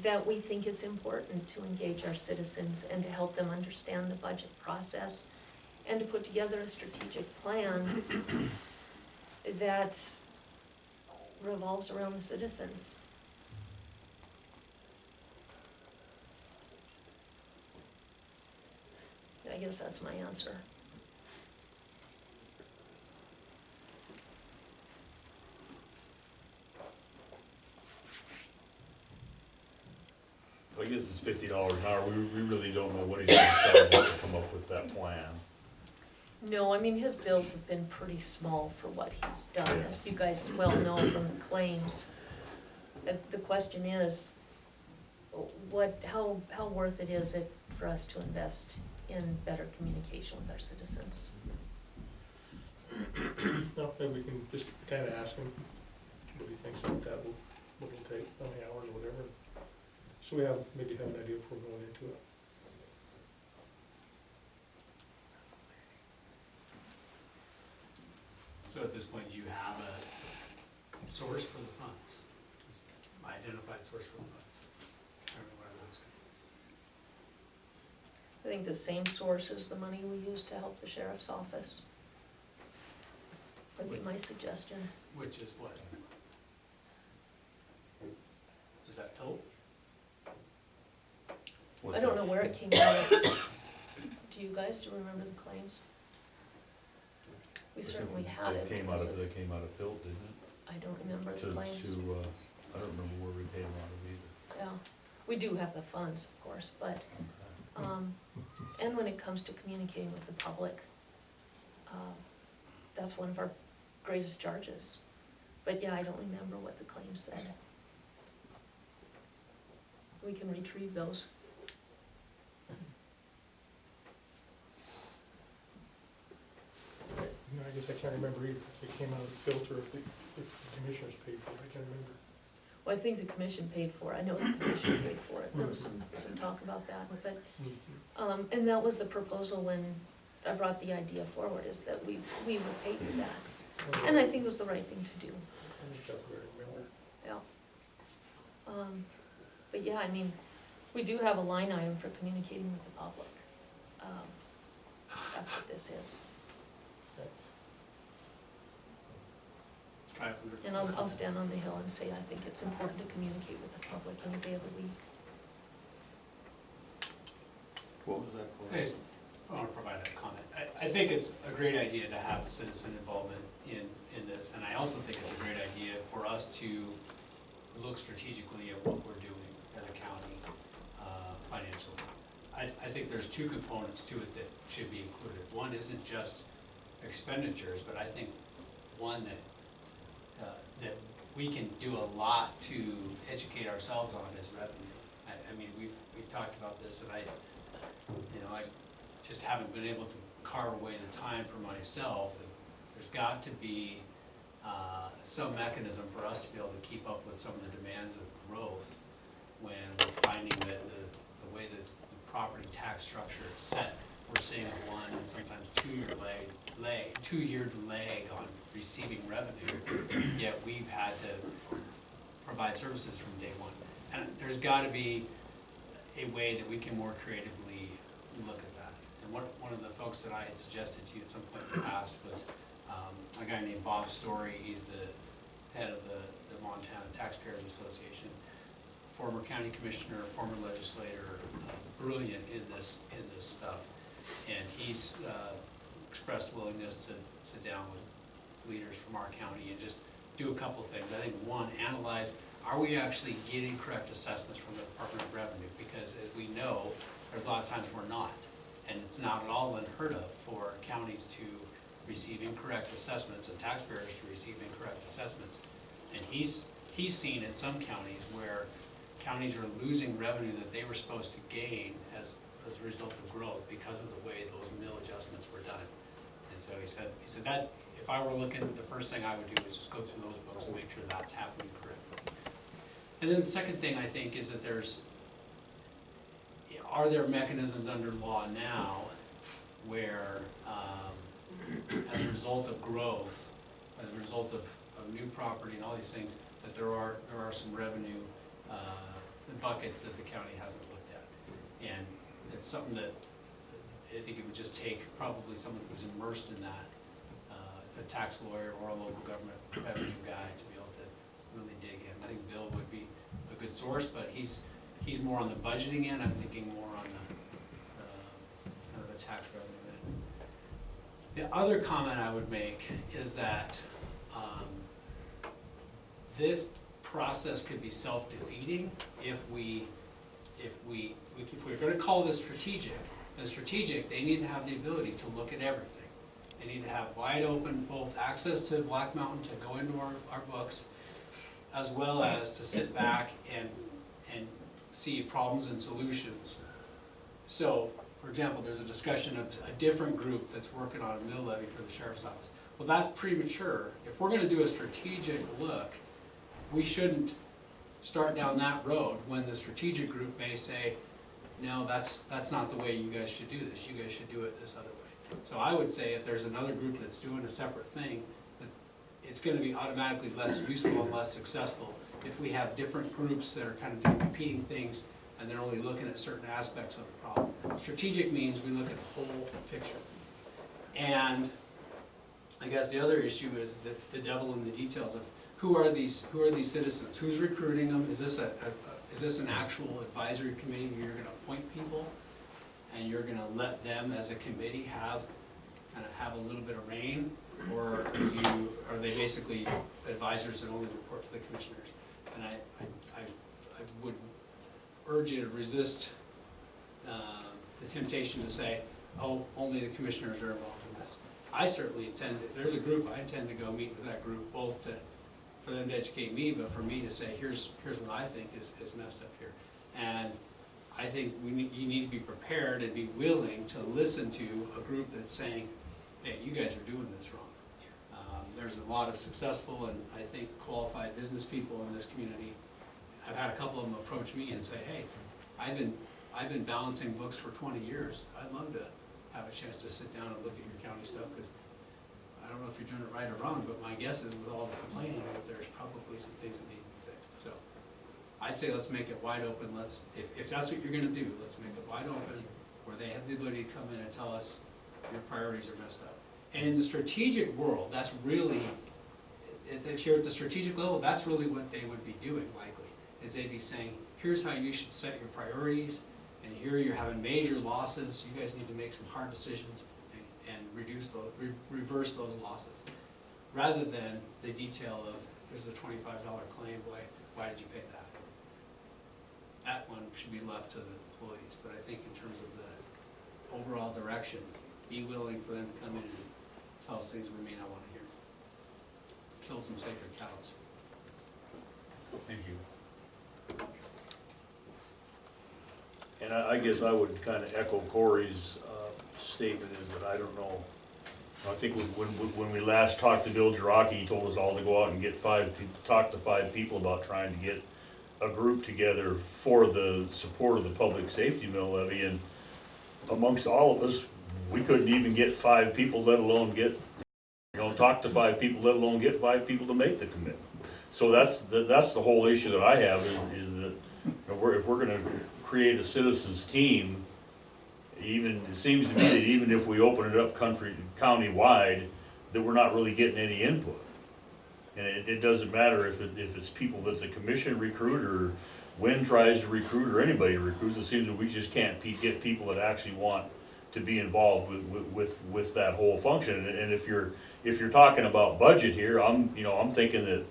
that we think it's important to engage our citizens and to help them understand the budget process and to put together a strategic plan that revolves around the citizens. I guess that's my answer. I guess it's $50 an hour, we really don't know what he's gonna charge us to come up with that plan. No, I mean, his bills have been pretty small for what he's done, as you guys well know from the claims. The question is, how worth it is it for us to invest in better communication with our citizens? No, maybe we can just kinda ask him what he thinks about that, what it'll take, how many hours, or whatever. So we maybe have an idea before going into it. So at this point, you have a source for the funds, identified source for the funds, determine whatever that's gonna I think the same source as the money we use to help the sheriff's office. Would be my suggestion. be. Which is what? Is that total? I don't know where it came out of. Do you guys, do you remember the claims? We certainly had it. They came out of Pilt, didn't I don't remember it? the claims. I don't remember where we paid them out of either. Yeah, we do have the funds, of course, but, and when it comes to communicating with the public, that's one of our greatest charges. But yeah, I don't remember what the claim said. We can retrieve those. No, I guess I can't remember either, if it came out of the filter, if the commissioners paid for it, I can't remember. Well, I think the commission paid for it, I know the commission paid for it, there was some talk about that, but, and that was the proposal when I brought the idea forward, is that we would pay for that. And I think it was the right thing to do, I think that's what I remember. yeah. But yeah, I mean, we do have a line item for communicating with the public. That's what this is. And I'll stand on the hill and say I think it's important to communicate with the public any day of the week. What was that I for? just want to provide a comment. I think it's a great idea to have citizen involvement in this, and I also think it's a great idea for us to look strategically at what we're doing as a county financially. I think there's two components to it that should be included. One isn't just expenditures, but I think one that we can do a lot to educate ourselves on is revenue. I mean, we've talked about this, and I just haven't been able to carve away the time for myself. There's got to be some mechanism for us to be able to keep up with some of the demands of growth when we're finding that the way that the property tax structure is set, we're seeing a 1 and sometimes 2-year lag on receiving revenue, yet we've had to provide services from day one. And there's got to be a way that we can more creatively look at that. And one of the folks that I had suggested to you at some point in the past was a guy named Bob Story. He's the head of the Montana Taxpayers Association, former county commissioner, former legislator, brilliant in this stuff. And he's expressed willingness to sit down with leaders from our county and just do a couple things. I think one, analyze, are we actually getting correct assessments from the Department of Revenue? Because as we know, there's a lot of times we're not. And it's not at all unheard of for counties to receive incorrect assessments and taxpayers to receive incorrect assessments. And he's seen in some counties where counties are losing revenue that they were supposed to gain as a result of growth because of the way those mill adjustments were done. And so he said that if I were looking, the first thing I would do is just go through those books and make sure that's happening correctly. And then the second thing I think is that are there mechanisms under law now where as a result of growth, as a result of new property and all these things, that there are some revenue buckets that the county hasn't looked at. And it's something that I think it would just take probably someone who's immersed in that, a tax lawyer or a local government revenue guy, to be able to really dig in. I think Bill would be a good source, but he's more on the budgeting end. I'm thinking more on the kind of the tax revenue end. The other comment I would make is that this process could be self-defeating if we're going to call this strategic. The strategic, they need to have the ability to look at everything. They need to have wide open both access to Black Mountain to go into our books, as well as to sit back and see problems and solutions. So, for example, there's a discussion of a different group that's working on a mill levy for the sheriff's office. Well, that's premature. If we're going to do a strategic look, we shouldn't start down that road when the strategic group may say, no, that's not the way you guys should do this. You guys should do it this other way. So I would say if there's another group that's doing a separate thing, that it's going to be automatically less useful and less successful if we have different groups that are kind of doing competing things and they're only looking at certain aspects of the problem. Strategic means we look at the whole picture. And I guess the other issue is the devil in the details of who are these citizens? Who's recruiting them? Is this an actual advisory committee where you're going to appoint people and you're going to let them as a committee have a little bit of reign, or are they basically advisors that only report to the commissioners? And I would urge you to resist the temptation to say, oh, only the commissioners are involved in this. I certainly intend, if there's a group, I intend to go meet with that group, both for them to educate me, but for me to say, here's what I think is messed up here. And I think you need to be prepared and be willing to listen to a group that's saying, hey, you guys are doing this wrong. There's a lot of successful and I think qualified business people in this community. I've had a couple of them approach me and say, hey, I've been balancing books for 20 years. I'd love to have a chance to sit down and look at your county stuff, because I don't know if you're doing it right or wrong, but my guess is with all the complaining that there's probably some things that need to be fixed. So I'd say let's make it wide open. If that's what you're going to do, let's make it wide open where they have the ability to come in and tell us your priorities are messed up. And in the strategic world, that's really, if you're at the strategic level, that's really what they would be doing likely, is they'd be saying, here's how you should set your priorities, and here you're having major losses, you guys need to make some hard decisions and reduce those, reverse those losses. Rather than the detail of, there's a $25 claim, why did you pay that? That one should be left to the employees, but I think in terms of the overall direction, be willing for them to come in and tell us things we may not want to hear. Kill some sacred cows. Thank you. And I guess I would kind of echo Corey's statement is that I don't know. I think when we last talked to Bill Jiraki, he told us all to go out and talk to 5 people about trying to get a group together for the support of the public safety mill levy, and amongst all of us, we couldn't even get 5 people, let alone get, talk to 5 people, let alone get 5 people to make the commitment. So that's the whole issue that I have is that if we're gonna create a citizens team, it seems to me that even if we open it up county-wide, that we're not really getting any input. And it doesn't matter if it's people that the commission recruit or Wynn tries to recruit or anybody recruits. It seems that we just can't get people that actually want to be involved with that whole function. And if you're talking about budget here, I'm thinking that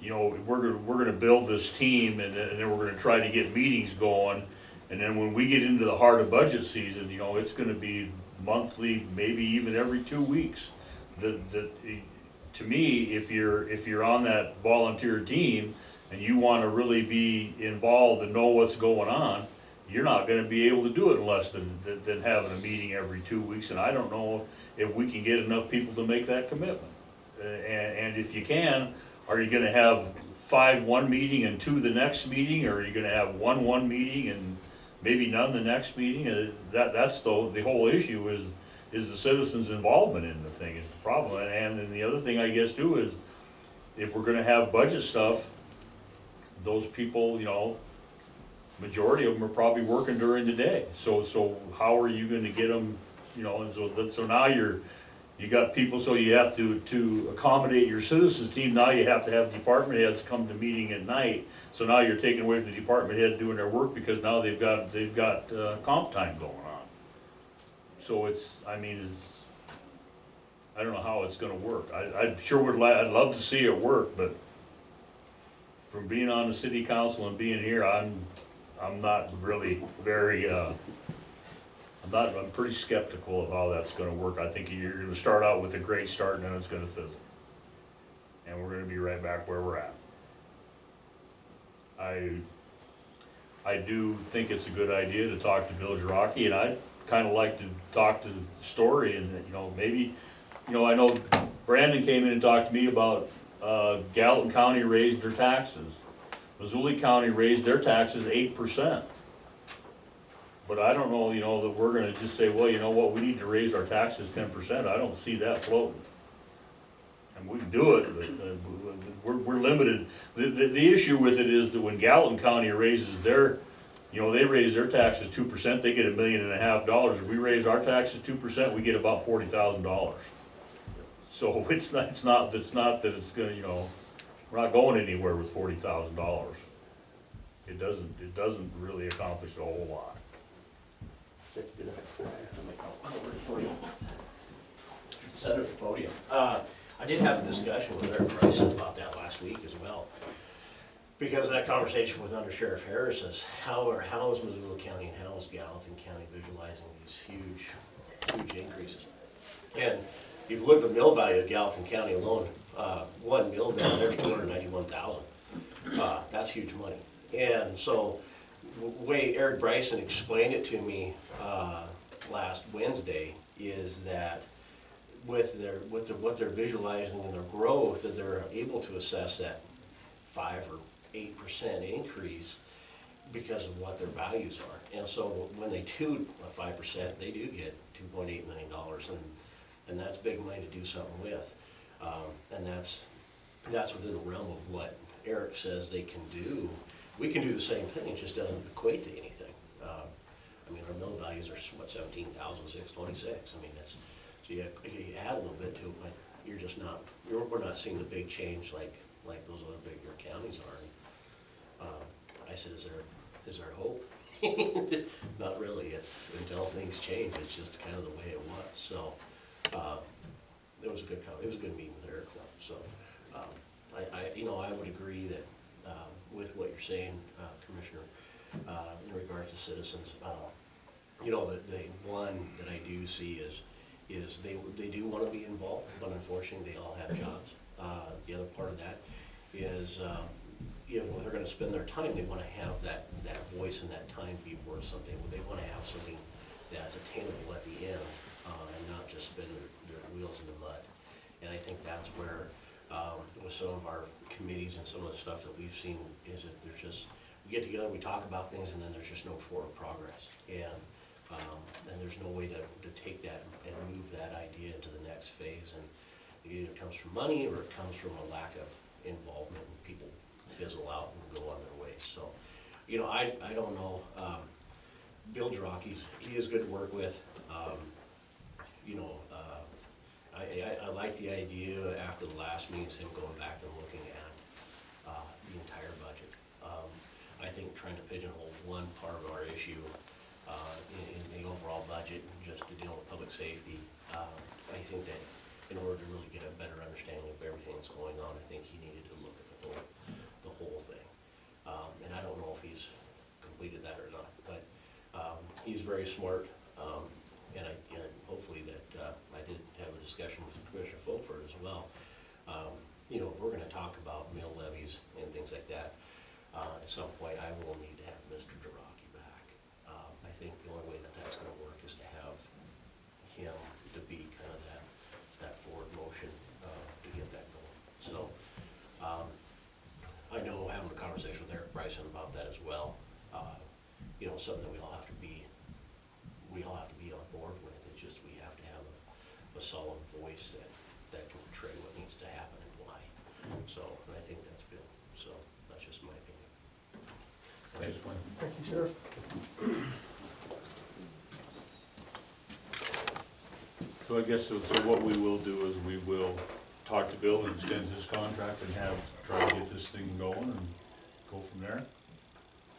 we're gonna build this team and then we're gonna try to get meetings going. And then when we get into the heart of budget season, it's gonna be monthly, maybe even every 2 weeks. To me, if you're on that volunteer team and you wanna really be involved and know what's going on, you're not gonna be able to do it in less than having a meeting every 2 weeks. And I don't know if we can get enough people to make that commitment. And if you can, are you gonna have 5 one meeting and 2 the next meeting, or are you gonna have one meeting and maybe none the next meeting? That's the whole issue is the citizens' involvement in the thing is the problem. And then the other thing I guess too is if we're gonna have budget stuff, those people, majority of them are probably working during the day. So how are you gonna get them, and so now you got people, so you have to accommodate your citizens team. Now you have to have department heads come to meeting at night. So now you're taking away from the department head doing their work because now they've got comp time going on. So I don't know how it's gonna work. I'd love to see it work, but from being on the city council and being here, I'm not really very, I'm pretty skeptical of how that's gonna work. I think you're gonna start out with a great start and then it's gonna fizzle. And we're gonna be right back where we're at. I do think it's a good idea to talk to Bill Jiraki, and I'd kinda like to talk to Story and, maybe, I know Brandon came in and talked to me about, Gallatin County raised their taxes. Missoula County raised their taxes 8%. But I don't know, that we're gonna just say, well, you know what, we need to raise our taxes 10%. I don't see that floating. And we can do it, but we're limited. The issue with it is that when Gallatin County raises their, they raise their taxes 2%, they get $1.5 million. If we raise our taxes 2%, we get about $40,000. So it's not that it's gonna, we're not going anywhere with $40,000. It doesn't really accomplish a whole lot. Set at the podium. I did have a discussion with Eric Bryson about that last week as well. Because that conversation with Under Sheriff Harris is how is Missoula County and how is Gallatin County visualizing these huge increases? And if you look at the mill value of Gallatin County alone, one mill down there is $291,000. That's huge money. And so the way Eric Bryson explained it to me last Wednesday is that with what they're visualizing in their growth, that they're able to assess that 5 or 8% increase because of what their values are. And so when they do a 5%, they do get $2.8 million, and that's big money to do something with. And that's within the realm of what Eric says they can do. We can do the same thing, it just doesn't equate to anything. I mean, our mill values are, what, 17,626, I mean, that's, so you add a little bit to it, but you're just not, we're not seeing the big change like those other bigger counties are. I said, is there hope? Not really, it's, until things change, it's just kind of the way it was, so, it was a good meeting with Eric, so, I would agree that, with what you're saying, Commissioner, in regards to citizens, the one that I do see is they do wanna be involved, but unfortunately, they all have jobs. The other part of that is, if they're gonna spend their time, they wanna have that voice and that time be worth something. They wanna have something that's attainable at the end, and not just spin their wheels in the mud. And I think that's where, with some of our committees and some of the stuff that we've seen, is that there's just, we get together, we talk about things, and then there's just no forward progress. And there's no way to take that and move that idea into the next phase. And it either comes from money or it comes from a lack of involvement, and people fizzle out and go on their way. So, I don't know. Bill Jarocki, he is good to work with. I like the idea after the last meeting, him going back and looking at the entire budget. I think trying to pigeonhole one part of our issue in the overall budget, just to deal with public safety, I think that in order to really get a better understanding of everything that's going on, I think he needed to look at the whole thing. And I don't know if he's completed that or not, but he's very smart, and hopefully that I did have a discussion with Commissioner Fulford as well. If we're gonna talk about mill levies and things like that, at some point I will need to have Mr. Jarocki back. I think the only way that that's gonna work is to have him to be kind of that forward motion to get that going. So, I know having a conversation with Eric Bryson about that as well, something that we all have to be on board with. It's just we have to have a solid voice that can portray what needs to happen and why. So, and I think that's Bill. So that's just my opinion. Thanks, Wayne. Thank you, Sheriff. So I guess, so what we will do is we will talk to Bill and extend his contract and try to get this thing going and go from there?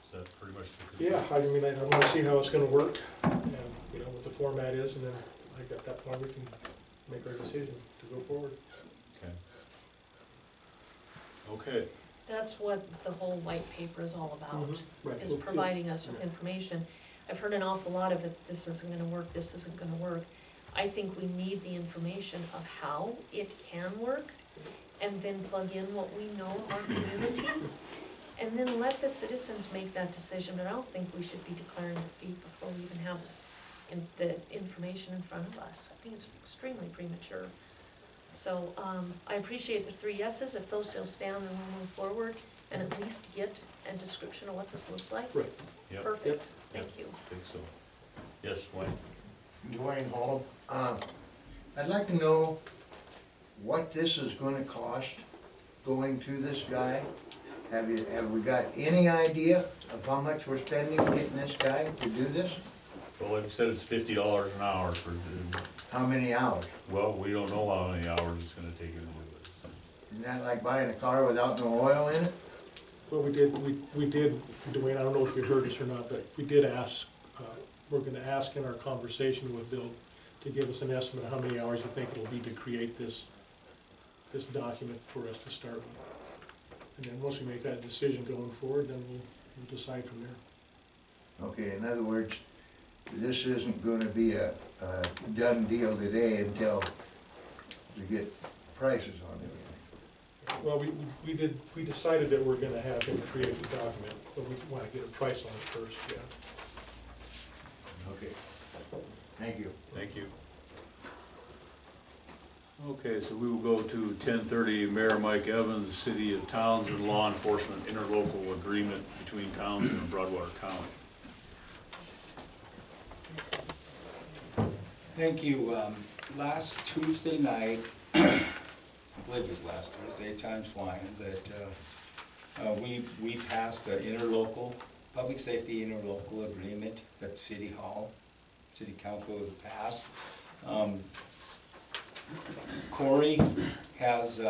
Is that pretty much the Yeah, consensus? I want to see how it's gonna work, and, what the format is, and then at that point, we can make our decision to go forward. Okay, That's what the whole white paper is all about, Right. is providing us with information. I've heard an awful lot of it, this isn't gonna work, this isn't gonna work. I think we need the information of how it can work, and then plug in what we know of our community, and then let the citizens make that decision. But I don't think we should be declaring defeat before we even have this, the information in front of us. I think it's extremely premature. So, I appreciate the 3 yeses. If those still stand, then we'll move forward and at least get a description of what this looks like. Right. yep, Perfect, thank you. I think so. Yes, Wayne? Dwayne Hall. I'd like to know what this is gonna cost going to this guy. Have we got any idea of how much we're spending getting this guy to do this? Well, like I said, it's $50 an hour for, How many hours? well, we don't know how many hours it's gonna take him to do it. Isn't that like buying a car without no oil in it? Well, we did, Dwayne, I don't know if you heard this or not, but we did ask, we're gonna ask in our conversation with Bill to give us an estimate of how many hours you think it'll be to create this document for us to start with. And then once we make that decision going forward, then we'll decide from there. Okay, in other words, this isn't gonna be a done deal today until we get prices on it. Well, we decided that we're gonna have him create the document, but we wanna get a price on it first, yeah. Okay, thank you. Thank you. Okay, so we will go to 10:30, Mayor Mike Evans, City of Townsend Law Enforcement Interlocal Agreement between Townsend and Broadwater County. Thank you. Last Tuesday night, I believe it was last Tuesday, time's flying, that we passed the interlocal public safety interlocal agreement that City Council has passed. Corey has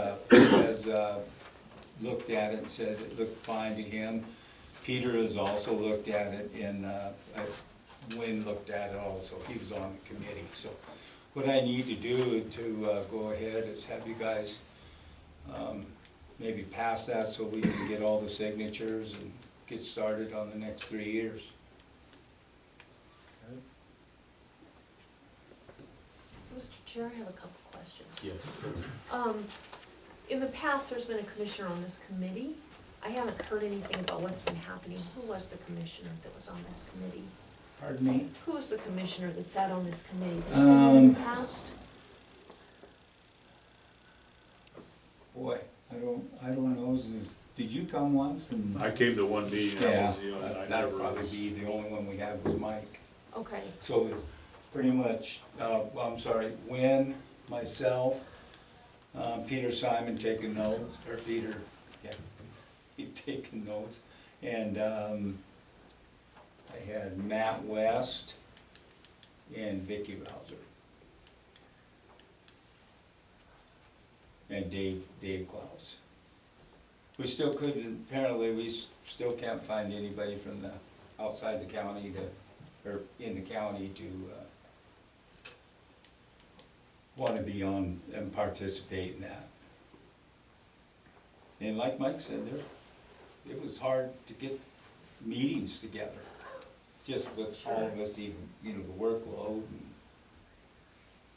looked at it and said it looked fine to him. Peter has also looked at it, and Wynn looked at it also, he was on the committee. So what I need to do to go ahead is have you guys maybe pass that so we can get all the signatures and get started on the next 3 years. Mr. Chair, I have a couple questions. In the past, there's been a commissioner on this committee. I haven't heard anything about what's been happening. Who was the commissioner that was on this committee? Pardon me? Who was the commissioner that sat on this committee? There's been one in the past? Boy, I don't know, did you come once and? I came to one meeting, I Yeah, was, you know, I that'd never probably was. be the only one we had was Mike. Okay, So it was pretty much, Wynn, myself, Peter Simon taking notes, or Peter, yeah, he taking notes. And I had Matt West and Vicky Rouser. And Dave Klaus. We still couldn't, apparently we still can't find anybody from the, outside the county or in the county to want to be on and participate in that. And like Mike said, it was hard to get meetings together, just with all of us even, the workload.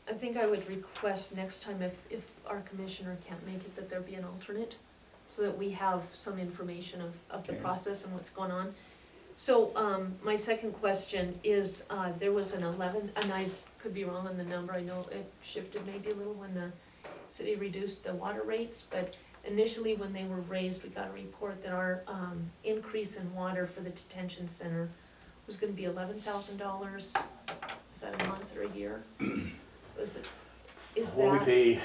I think I would request next time if our commissioner can't make it, that there be an alternate, so that we have some information of the Okay. process and what's going on. So, my second question is, there was an 11, and I could be wrong on the number, I know it shifted maybe a little when the city reduced the water rates, but initially when they were raised, we got a report that our, increase in water for the detention center was gonna be $11,000. Is that a month or a year? Is Well, we that, pay,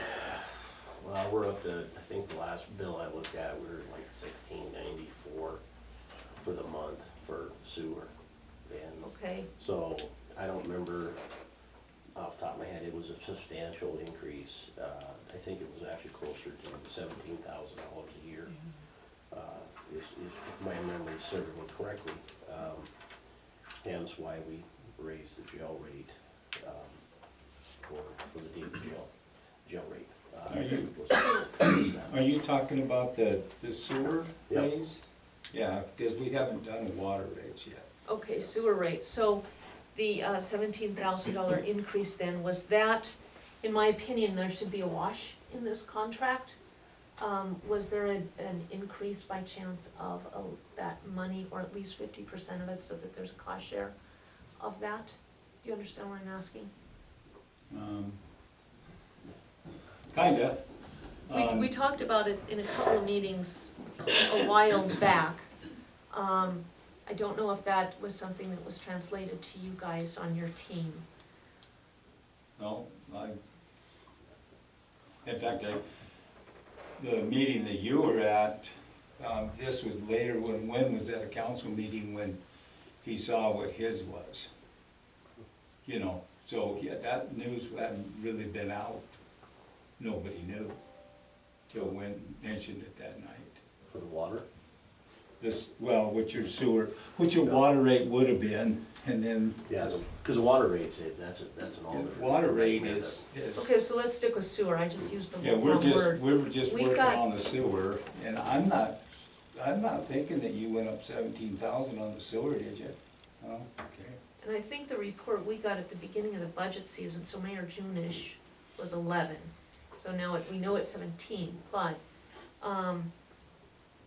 well, we're up to, I think the last bill I looked at, we were like $16.94 for the month for sewer. And okay, so, I don't remember off the top of my head, it was a substantial increase. I think it was actually closer to $17,000 a year. If my memory serves me correctly. Hence why we raised the jail rate, for the daily jail rate. Are you talking about the sewer Yep. raise? Yeah, because we haven't done the water rates yet. okay, sewer rate, so the $17,000 increase then, was that, in my opinion, there should be a wash in this contract? Was there an increase by chance of that money, or at least 50% of it, so that there's a cost share of that? Do you understand what I'm asking? Kinda. We talked about it in a couple of meetings a while back. I don't know if that was something that was translated to you guys on your team. No, in fact, the meeting that you were at, this was later when Wynn was at a council meeting when he saw what his was. So yeah, that news hadn't really been out. Nobody knew till Wynn mentioned it that night. For the water? What your water rate would have been, and then. Yeah, because the water rate's, that's an all different. Water rate is. Okay, so let's stick with sewer, I just used the Yeah, wrong word. we were just We've working got- on the sewer, and I'm not thinking that you went up 17,000 on the sewer, did you? Oh, okay. And I think the report we got at the beginning of the budget season, so May or June-ish, was 11. So now we know it's 17, but,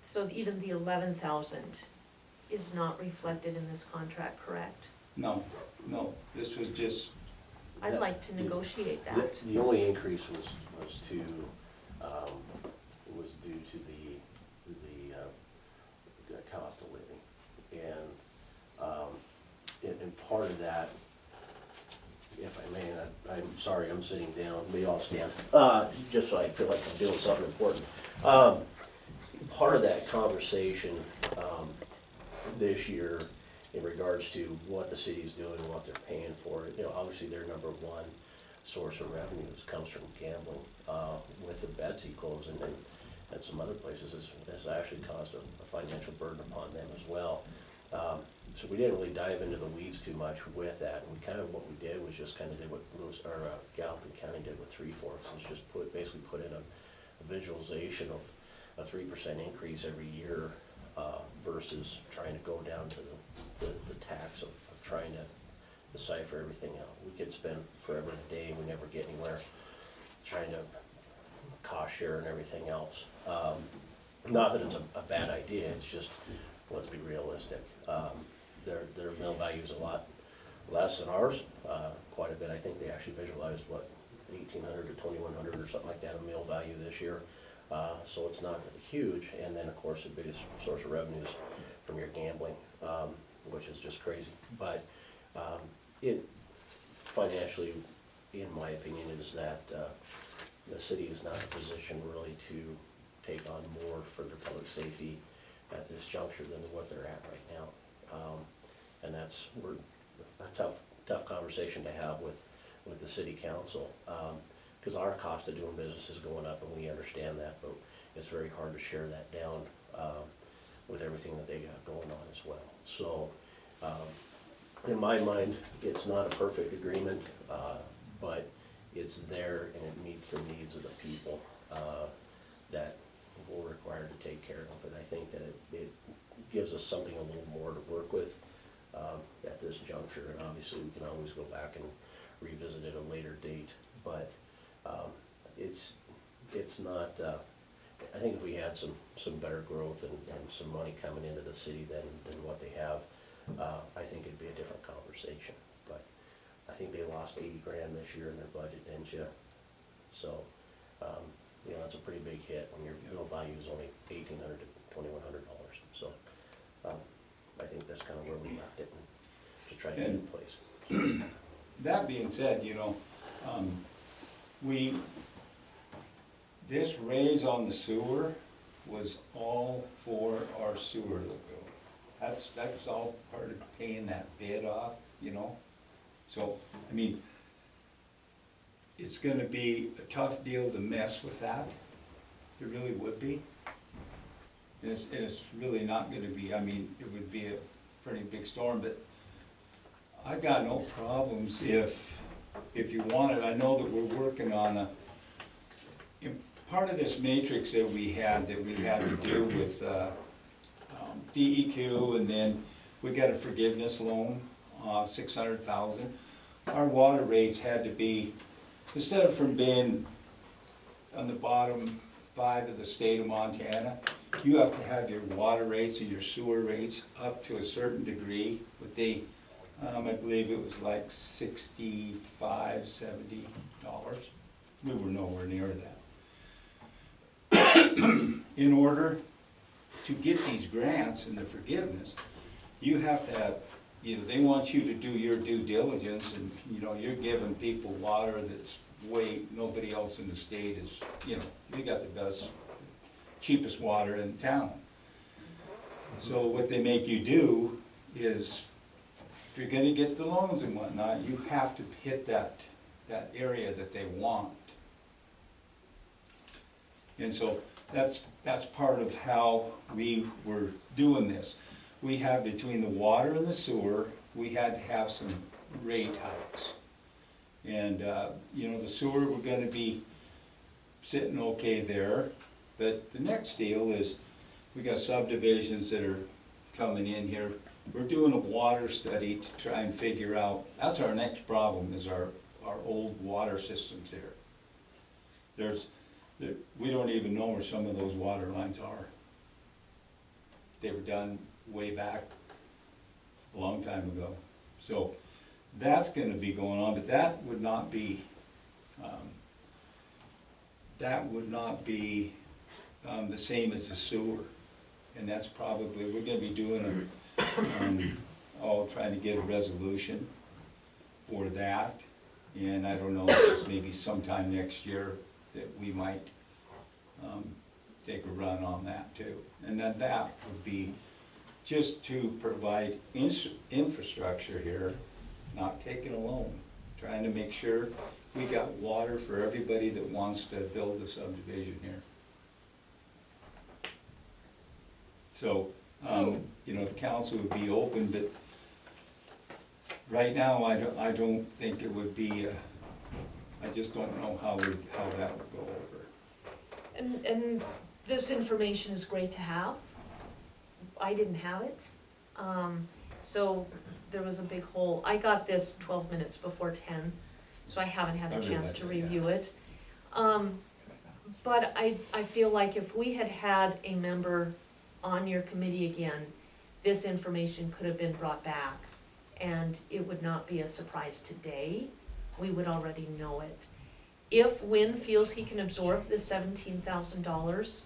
so even the 11,000 is not reflected in this contract, correct? No, this was just, I'd like to negotiate that. The only increase was due to the cost of living. And part of that, if I may, I'm sorry, I'm sitting down, we all stand, just so I feel like I'm doing something important. Part of that conversation this year in regards to what the city's doing and what they're paying for it. You know, obviously their number one source of revenues comes from gambling. With the Betsy closing and some other places, it's actually caused a financial burden upon them as well. So we didn't really dive into the weeds too much with that. And we kind of, what we did was just kind of did what Gallatin County did with Three Forks, is just basically put in a visualization of a 3% increase every year, versus trying to go down to the tax of trying to decipher everything out. We could spend forever and a day, and we never get anywhere trying to cost share and everything else. Not that it's a bad idea, it's just, let's be realistic. Their mill value is a lot less than ours, quite a bit. I think they actually visualized, what, 1,800 to 2,100 or something like that, a mill value this year. So it's not huge, and then of course the biggest source of revenue is from your gambling, which is just crazy. But it financially, in my opinion, is that the city is not in a position really to take on more for their public safety at this juncture than what they're at right now. And that's a tough conversation to have with the city council, because our cost of doing business is going up, and we understand that, but it's very hard to share that down with everything that they got going on as well. So in my mind, it's not a perfect agreement, but it's there and it meets the needs of the people that we're required to take care of. And I think that it gives us something a little more to work with at this juncture. And obviously we can always go back and revisit it at a later date, but it's not, I think if we had some better growth and some money coming into the city than what they have, I think it'd be a different conversation. But I think they lost 80 grand this year in their budget, didn't you? So, you know, that's a pretty big hit when your mill value is only $1,800 to $2,100. So, I think that's kind of where we left it, and to try to get it in place. That being said, you know, this raise on the sewer was all for our sewer lagoon. That's all part of paying that bid off, you know? So, I mean, it's gonna be a tough deal to mess with that. It really would be. And it's really not gonna be, I mean, it would be a pretty big storm, but I've got no problems if you want it. I know that we're working on part of this matrix that we had to do with DEQ, and then we got a forgiveness loan, $600,000. Our water rates had to be, instead of from being on the bottom 5 of the state of Montana, you have to have your water rates and your sewer rates up to a certain degree. But they, I believe it was like $65, $70. We were nowhere near that. In order to get these grants and the forgiveness, you have to have, you know, they want you to do your due diligence, and, you know, you're giving people water that's nobody else in the state is, you know, you got the best, cheapest water in town. So what they make you do is, if you're gonna get the loans and whatnot, you have to hit that area that they want. And so that's part of how we were doing this. We have, between the water and the sewer, we had to have some rate hikes. And, you know, the sewer, we're gonna be sitting okay there. But the next deal is, we got subdivisions that are coming in here. We're doing a water study to try and figure out, that's our next problem, is our old water systems here. We don't even know where some of those water lines are. They were done way back a long time ago. So that's gonna be going on, but that would not be the same as the sewer. And that's probably, we're gonna be doing trying to get a resolution for that. And I don't know, it's maybe sometime next year that we might take a run on that too. And then that would be just to provide infrastructure here, not taking a loan, trying to make sure we got water for everybody that wants to build a subdivision here. So, you know, if council would be open, but right now, I don't think it would be, I just don't know how that would go over. And this information is great to have. I didn't have it. So there was a big hole. I got this 12 minutes before 10, so I haven't had a chance to review it. But I feel like if we had had a member on your committee again, this information could have been brought back, and it would not be a surprise today. We would already know it. If Wynn feels he can absorb the $17,000,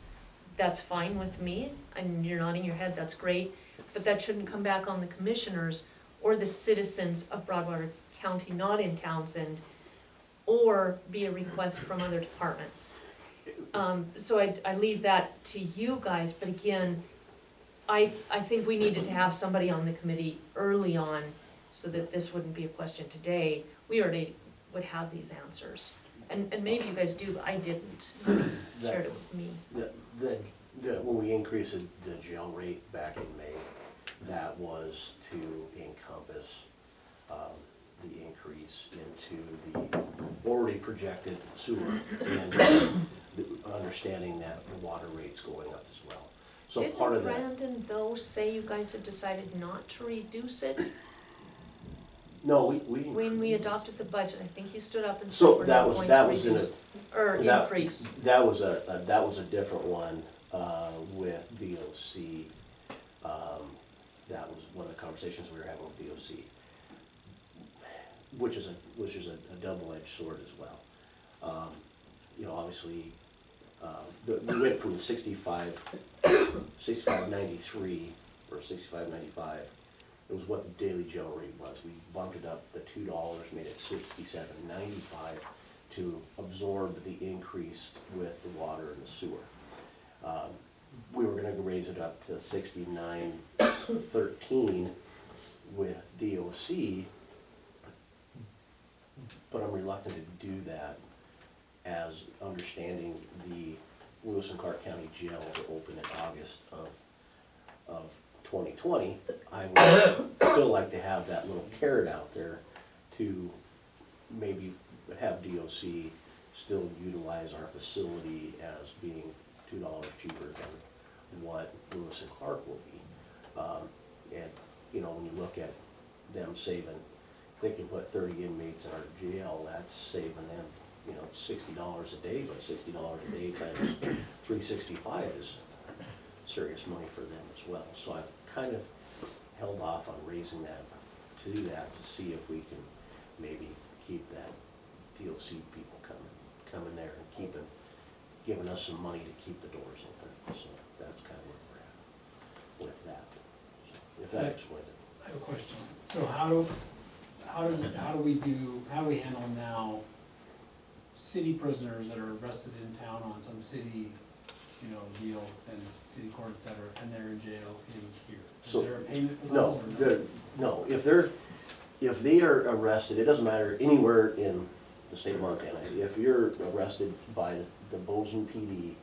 that's fine with me, and you're nodding your head, that's great, but that shouldn't come back on the commissioners or the citizens of Broadwater County not in Townsend, or be a request from other departments. So I leave that to you guys, but again, I think we needed to have somebody on the committee early on so that this wouldn't be a question today. We already would have these answers. And maybe you guys do, but I didn't. Shared it with me. When we increased the jail rate back in May, that was to encompass the increase into the already projected sewer and the understanding that the water rate's going up as well. So part of Didn't that. Brandon though say you guys had decided not to reduce it? No, When we adopted the budget, I think he stood up and said so we're that not was going that to was in reduce, a or increase. that was a different one with DOC. That was one of the conversations we were having with DOC, which is a double-edged sword as well. You know, obviously, we went from the 65.93 or 65.95. It was what the daily jail rate was. We bumped it up the $2, made it $67.95 to absorb the increase with the water and the sewer. We were gonna raise it up to $69.13 with DOC, but I'm reluctant to do that as understanding the Lewis and Clark County Jail to open in August of 2020. I would still like to have that little carrot out there to maybe have DOC still utilize our facility as being $2 cheaper than what Lewis and Clark will be. And, you know, when you look at them saving, if they can put 30 inmates in our jail, that's saving them, you know, $60 a day, but $60 a day times 365 is serious money for them as well. So I've kind of held off on raising that to do that, to see if we can maybe keep that DOC people coming there and giving us some money to keep the doors open. So that's kind of where we're at with that. So if that explains it. I have a question. So how do we handle now city prisoners that are arrested in town on some city, you know, deal and city court, et cetera, and they're in jail in here? Is there a payment for those or No, if they are arrested, it doesn't matter anywhere in the state of Montana. If you're arrested by the Bozeman PD,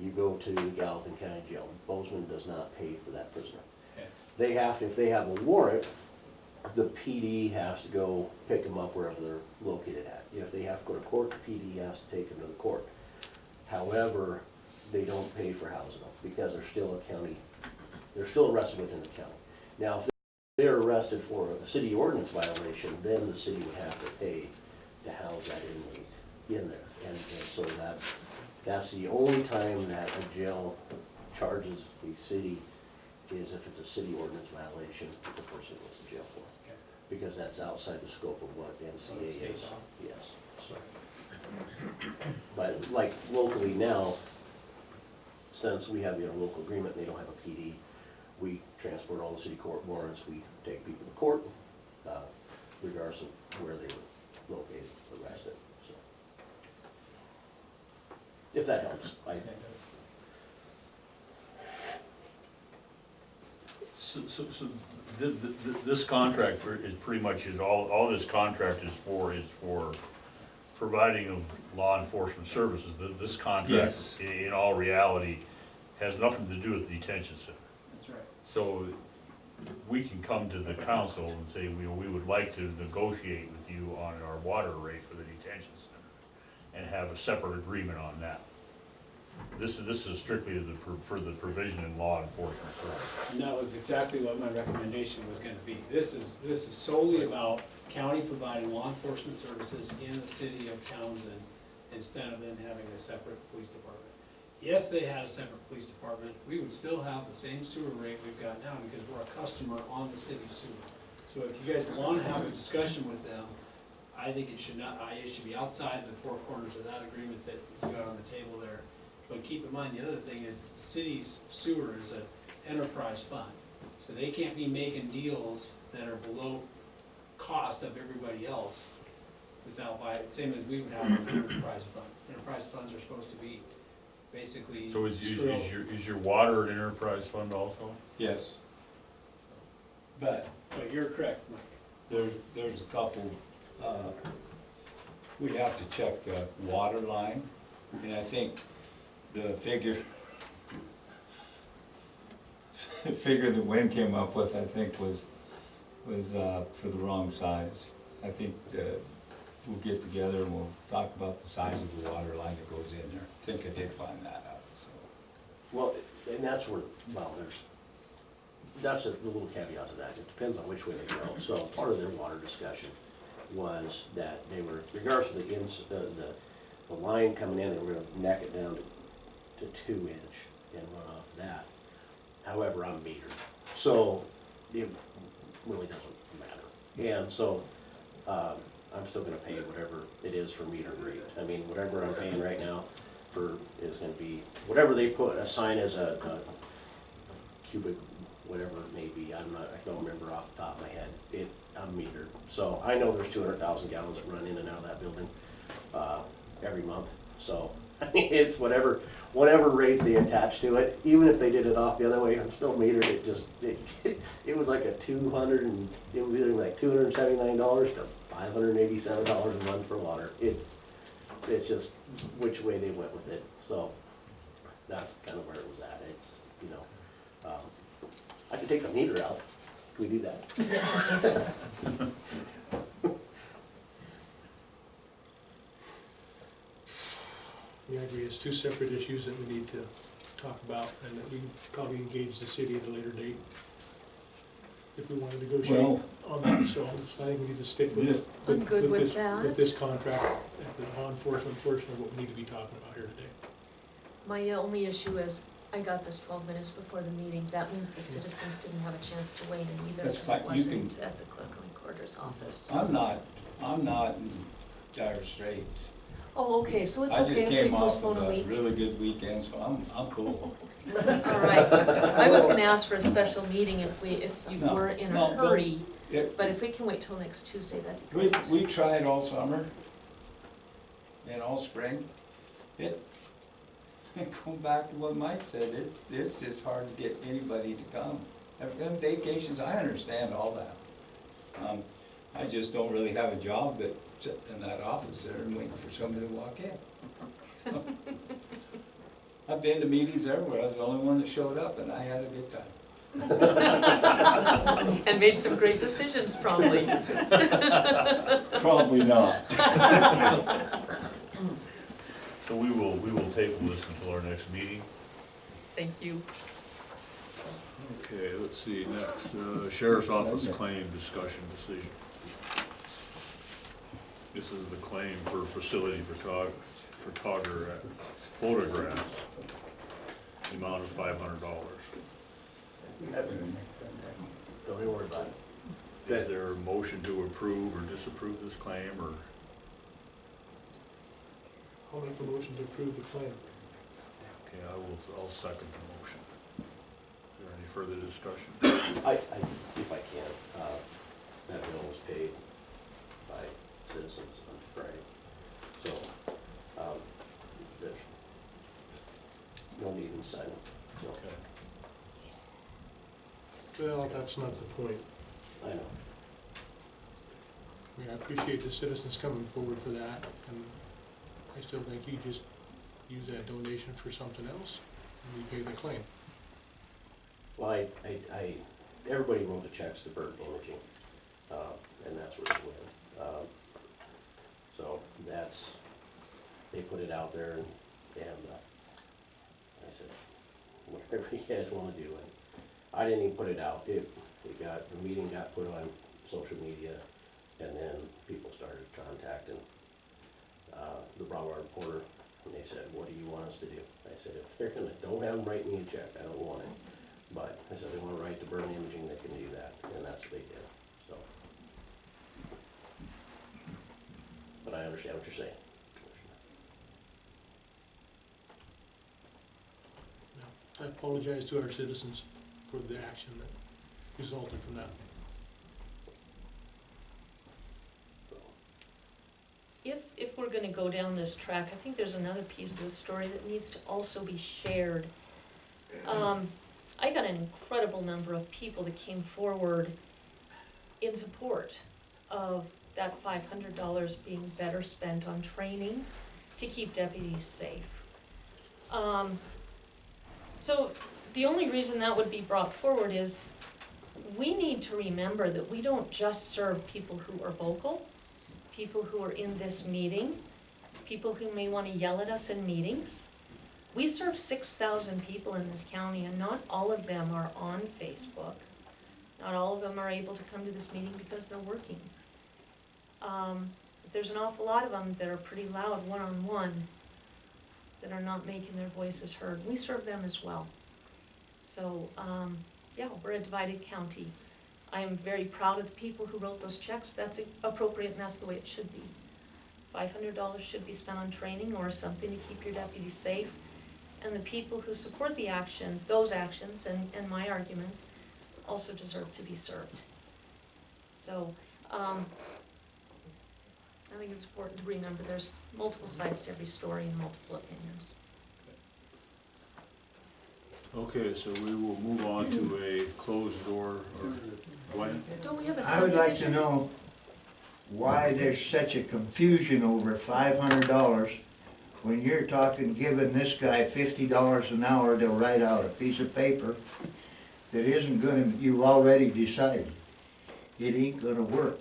you go to the Gallatin County Jail. Bozeman does not pay for that prisoner. Okay. They have to, if they have a warrant, the PD has to go pick them up wherever they're located at. If they have to go to court, the PD has to take them to the court. However, they don't pay for housing them because they're still arrested within the county. Now, if they're arrested for a city ordinance violation, then the city would have to pay to house that inmate in there. And so that's the only time that a jail charges the city is if it's a city ordinance violation that the person goes to jail for. Okay. Because that's outside the scope of what NCA is. Yes. So. But like locally now, since we have the interlocal agreement, they don't have a PD, we transport all the city court warrants, we take people to court, regardless of where they were located, arrested, so. If that helps, This contract is pretty much all this contract is for providing of law enforcement services. This contract, Yes. in all reality, has nothing to do with the detention center. That's right. So we can come to the council and say, we would like to negotiate with you on our water rate for the detention center and have a separate agreement on that. This is strictly for the provision in law enforcement service. And that was exactly what my recommendation was gonna be. This is solely about county providing law enforcement services in the city of Townsend instead of them having a separate police department. If they had a separate police department, we would still have the same sewer rate we've got now because we're a customer on the city sewer. So if you guys wanna have a discussion with them, I think it should be outside the four corners of that agreement that you got on the table there. But keep in mind, the other thing is that the city's sewer is an enterprise fund. So they can't be making deals that are below cost of everybody else without same as we would have an enterprise fund. Enterprise funds are supposed to be basically. So is your water an enterprise fund also? Yes. But But you're correct, Mike. there's a couple, we have to check the water line, and I think the figure that Wayne came up with, I think, was for the wrong size. I think we'll get together and we'll talk about the size of the water line that goes in there. I think I did find that out, so. Well, and that's where, well, that's the little caveat to that. It depends on which way they go. So part of their water discussion was that they were, regardless of the line coming in, they were gonna neck it down to 2 inch and run off that. However, I'm metered, so it really doesn't matter. And so, I'm still gonna pay whatever it is for meter rate. I mean, whatever I'm paying right now is gonna be, whatever they assign as a cubic, whatever it may be, I don't remember off the top of my head. I'm metered, so I know there's 200,000 gallons that run in and out of that building, every month. So, I mean, it's whatever rate they attach to it. Even if they did it off the other way, I'm still metered. It was like it was either like $279 to $587 a month for water. It's just which way they went with it. So that's kind of where it was at. It's, I could take the meter out. Can we do that? Yeah, I agree, it's two separate issues that we need to talk about, and that we can probably engage the city at a later date if we want to negotiate on that, so I think we need to stick with I'm good with that. with this contract, and the law enforcement portion of what we need to be talking about here today. My only issue is, I got this 12 minutes before the meeting. That means the citizens didn't have a chance to weigh in either, That's because fine. it You wasn't at the clerk of recorder's office. I'm not in dire straits. Oh, okay, so it's I just okay if we came off postpone of a a week? really good weekend, so I'm cool. All right. I was gonna ask for a special meeting if you No, were in a no, but hurry, It- but if we can wait till next Tuesday, that'd be We great. tried all summer and all spring. Going back to what Mike said, it's just hard to get anybody to come. Them vacations, I understand all that. I just don't really have a job but sit in that office there and waiting for somebody to walk in. So, I've been to meetings everywhere, I was the only one that showed up and I had a good time. And made some great decisions probably. Probably not. So we will table this until our next meeting. Thank you. Okay, let's see, next, Sheriff's Office claim discussion decision. This is the claim for facility photographs, the amount of $500. Don't even worry about it. Is there a motion to approve or disapprove this claim, or? I'll make the motion to approve the claim. Okay, I'll second the motion. Is there any further discussion? If I can, that bill was paid by citizens on Friday. So, there's no need to sign it, so. Okay. Well, that's not the point. I know. I mean, I appreciate the citizens coming forward for that, and I still think you just use that donation for something else, and we pay the claim. Well, everybody wrote the checks to Burton Imaging, and that's where it went. So that's, they put it out there, and I said, whatever you guys wanna do, and I didn't even put it out. The meeting got put on social media, and then people started contacting, the Broadwater reporter, and they said, what do you want us to do? I said, if they're gonna, don't have them write me a check, I don't want it. But I said, they wanna write to Burton Imaging, they can do that, and that's what they did, so. But I understand what you're saying, Commissioner. I apologize to our citizens for the action that resulted from that. If we're gonna go down this track, I think there's another piece of the story that needs to also be shared. I got an incredible number of people that came forward in support of that $500 being better spent on training to keep deputies safe. So the only reason that would be brought forward is we need to remember that we don't just serve people who are vocal, people who are in this meeting, people who may want to yell at us in meetings. We serve 6,000 people in this county, and not all of them are on Facebook. Not all of them are able to come to this meeting because they're working. But there's an awful lot of them that are pretty loud one-on-one that are not making their voices heard. We serve them as well. So, yeah, we're a divided county. I am very proud of the people who wrote those checks. That's appropriate, and that's the way it should be. $500 should be spent on training or something to keep your deputies safe. And the people who support the action, those actions, and my arguments, also deserve to be served. So, I think it's important to remember there's multiple sides to every story and multiple opinions. Okay, so we will move on to a closed door, or Dwayne? Don't we have a I would like to subdivision? know why there's such a confusion over $500 when you're talking giving this guy $50 an hour to write out a piece of paper that isn't gonna, you've already decided, it ain't gonna work.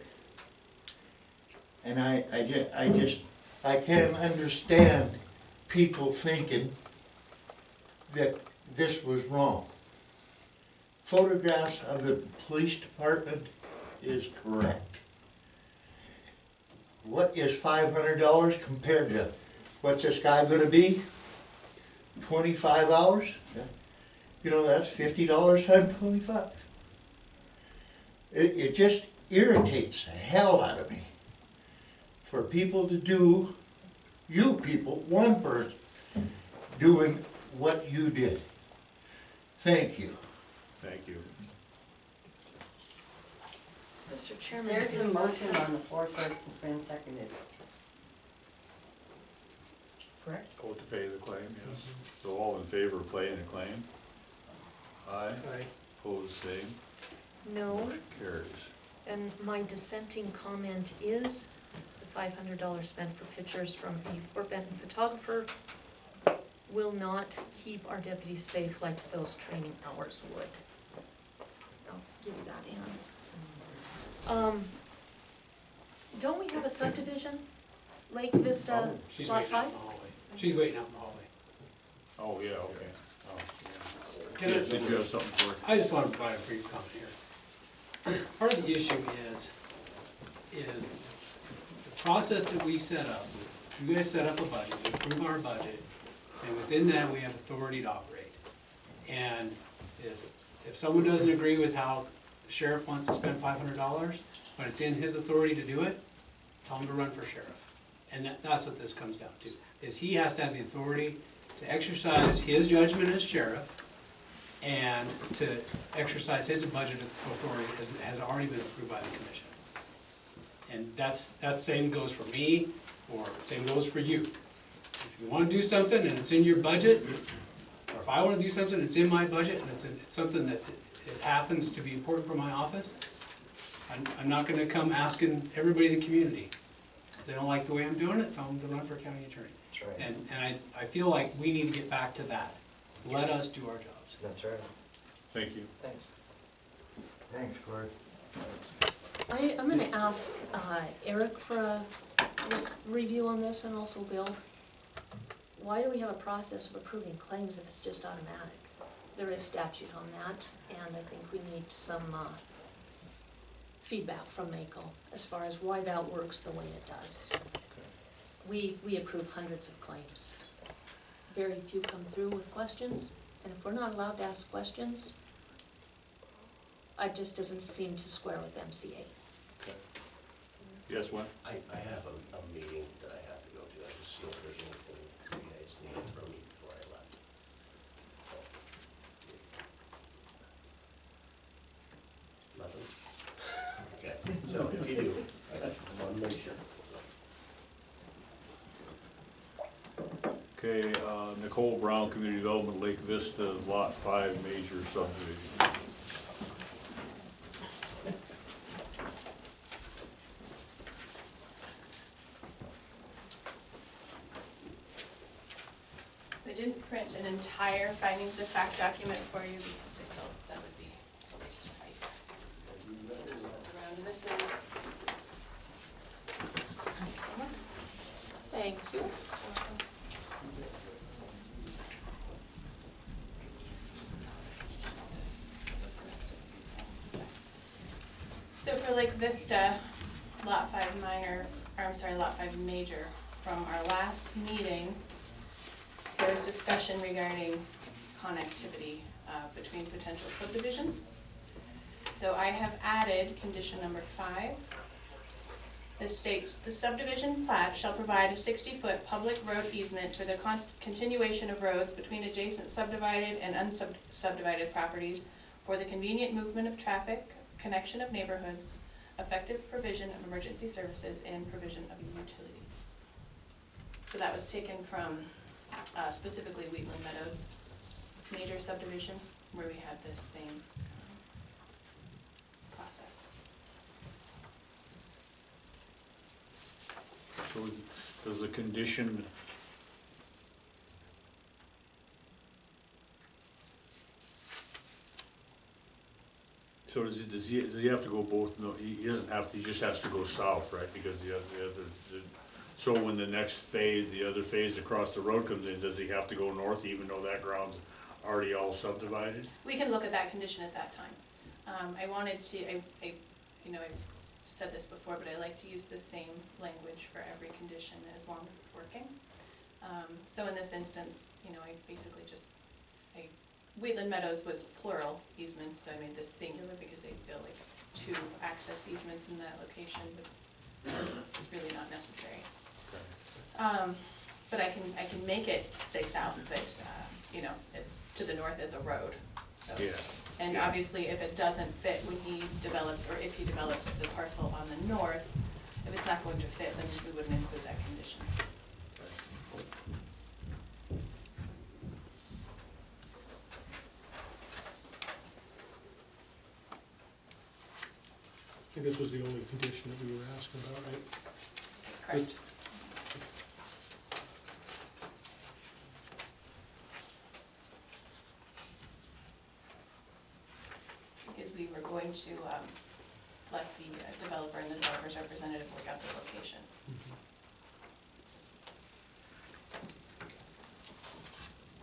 And I can't understand people thinking that this was wrong. Photographs of the police department is correct. What is $500 compared to what's this guy gonna be? 25 hours? You know, that's $50 times 25. It just irritates the hell out of me for people to do, you people, one person, doing what you did. Thank you. Thank you. Mr. Chairman. There's a motion on the floor, so it's been seconded. Correct? Oh, to pay the claim, yes. So all in favor of paying the claim? Aye. Aye. Opposed, same. No, Motion carries. and my dissenting comment is the $500 spent for pictures from a Fort Benton photographer will not keep our deputies safe like those training hours would. I'll give you that, Ann. Don't we have a subdivision? Lake Vista, She's Lot waiting out 5? in the hallway. She's waiting out in the hallway. Oh, yeah, okay. Oh, yeah. Can I- Yes, did you have something for it? I just want to provide a brief comment here. Part of the issue is the process that we set up. You guys set up a budget, we approve our budget, and within that, we have authority to operate. And if someone doesn't agree with how the sheriff wants to spend $500, but it's in his authority to do it, tell him to run for sheriff. And that's what this comes down to, is he has to have the authority to exercise his judgment as sheriff and to exercise his budget authority as has already been approved by the commission. And that same goes for me, or same goes for you. If you wanna do something and it's in your budget, or if I wanna do something, it's in my budget, and it's something that it happens to be important for my office, I'm not gonna come asking everybody in the community. If they don't like the way I'm doing it, tell them to run for county attorney. That's right. And I feel like we need to get back to that. Let us do our jobs. That's right. Thank you. Thanks. Thanks, Cory. I'm gonna ask Eric for a review on this, and also Bill. Why do we have a process of approving claims if it's just automatic? There is statute on that, and I think we need some feedback from Mako as far as why that works the way it does. We approve hundreds of claims. Very few come through with questions, and if we're not allowed to ask questions, it just doesn't seem to square with MCA. Okay. Yes, Wayne? I have a meeting that I have to go to. I just see if there's anything you guys need from me before I left. Nothing? Okay, so if you do, I want to make sure. Okay, Nicole Brown, Community Development, Lake Vista, Lot 5, Major Subdivision. So I didn't print an entire findings of fact document for you because I felt that would be a waste of time. This is Thank you. So for Lake Vista, Lot 5 minor, or I'm sorry, Lot 5 major, from our last meeting, there was discussion regarding connectivity between potential subdivisions. So I have added condition number 5. This states, the subdivision plat shall provide a 60-foot public road easement for the continuation of roads between adjacent subdivided and unsubdivided properties for the convenient movement of traffic, connection of neighborhoods, effective provision of emergency services, and provision of utilities. So that was taken from specifically Wheatland Meadows Major Subdivision, where we had this same process. So does the condition, so does he have to go both, no, he doesn't have to, he just has to go south, right? Because the other, so when the next phase, the other phase across the road comes in, does he have to go north even though that ground's already all subdivided? We can look at that condition at that time. I wanted to, you know, I've said this before, but I like to use the same language for every condition as long as it's working. So in this instance, you know, I basically just, Wheatland Meadows was plural easements, so I made this singular because they feel like 2 access easements in that location, but it's really not necessary. But I can make it say south, but, you know, to the north is a road, so. Yeah. And obviously, if it doesn't fit when he develops, or if he develops the parcel on the north, if it's not going to fit, then we wouldn't include that condition. I think this was the only condition that we were asking about, right? Correct. Because we were going to let the developer and the developer's representative work out the location.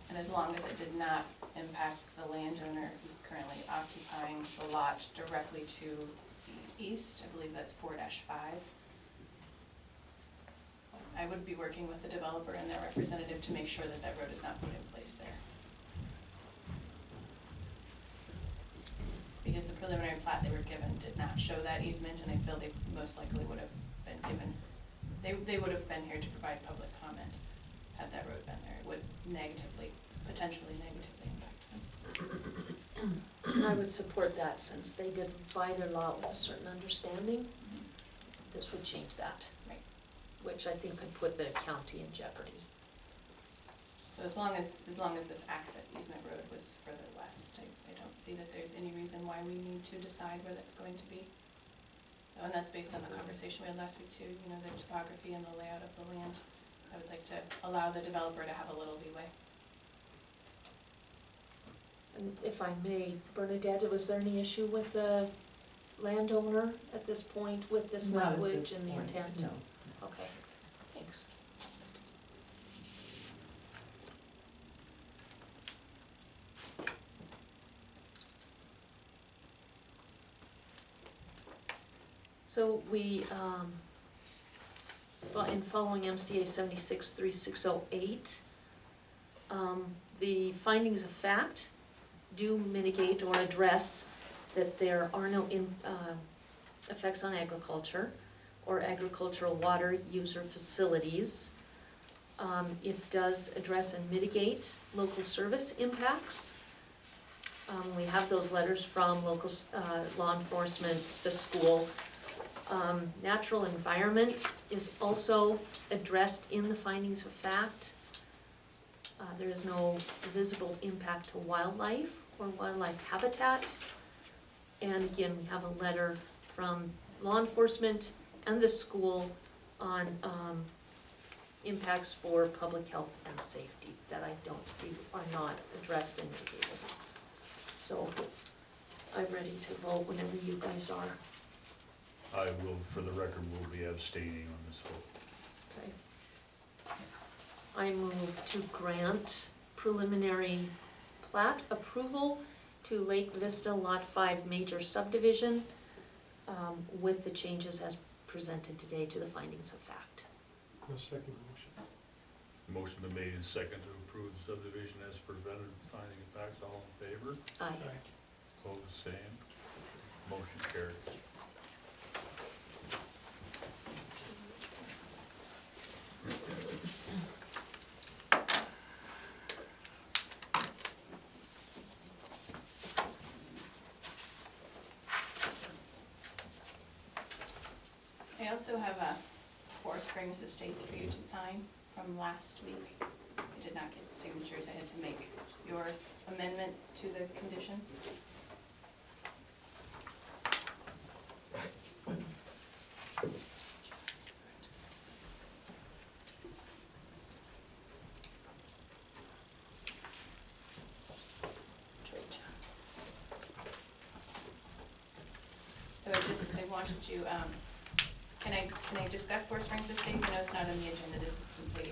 And as long as it did not impact the landowner who's currently occupying the lot directly to the east, I believe that's 4-5. I would be working with the developer and their representative to make sure that that road is not put in place there. Because the preliminary plat they were given did not show that easement, and I feel they most likely would have been given, they would have been here to provide public comment had that road been there. It would potentially negatively impact them. I would support that, since they did buy their lot with a certain understanding. This would change that. Right. Which I think could put the county in jeopardy. So as long as this access easement road was further west, I don't see see that there's any reason why we need to decide where that's going to be. So, and that's based on the conversation we had last week too, you know, the topography and the layout of the land. I would like to allow the developer to have a little leeway. And if I may, Bernadette, was there any issue with the landowner at this point with this Not at language this and the point, intent? no. Okay, thanks. So we, in following MCA 763608, the findings of fact do mitigate or address that there are no effects on agriculture or agricultural water user facilities. It does address and mitigate local service impacts. We have those letters from local law enforcement, the school. Natural environment is also addressed in the findings of fact. There is no visible impact to wildlife or wildlife habitat. And again, we have a letter from law enforcement and the school on impacts for public health and safety that I don't see are not addressed and mitigated. So I'm ready to vote whenever you guys are. I will, for the record, will be abstaining on this vote. Okay. I move to grant preliminary plat approval to Lake Vista Lot 5 Major Subdivision with the changes as presented today to the findings of fact. I'll second the motion. Motion been made and second to approve the subdivision as presented, finding of facts. All in favor? Aye. Opposed, same. Motion carried. I also have a Four Springs Estates for you to sign from last week. I did not get signatures, I had to make your amendments to the conditions. So I wanted you, can I discuss Four Springs Estates? I know it's not on the agenda, this is simply,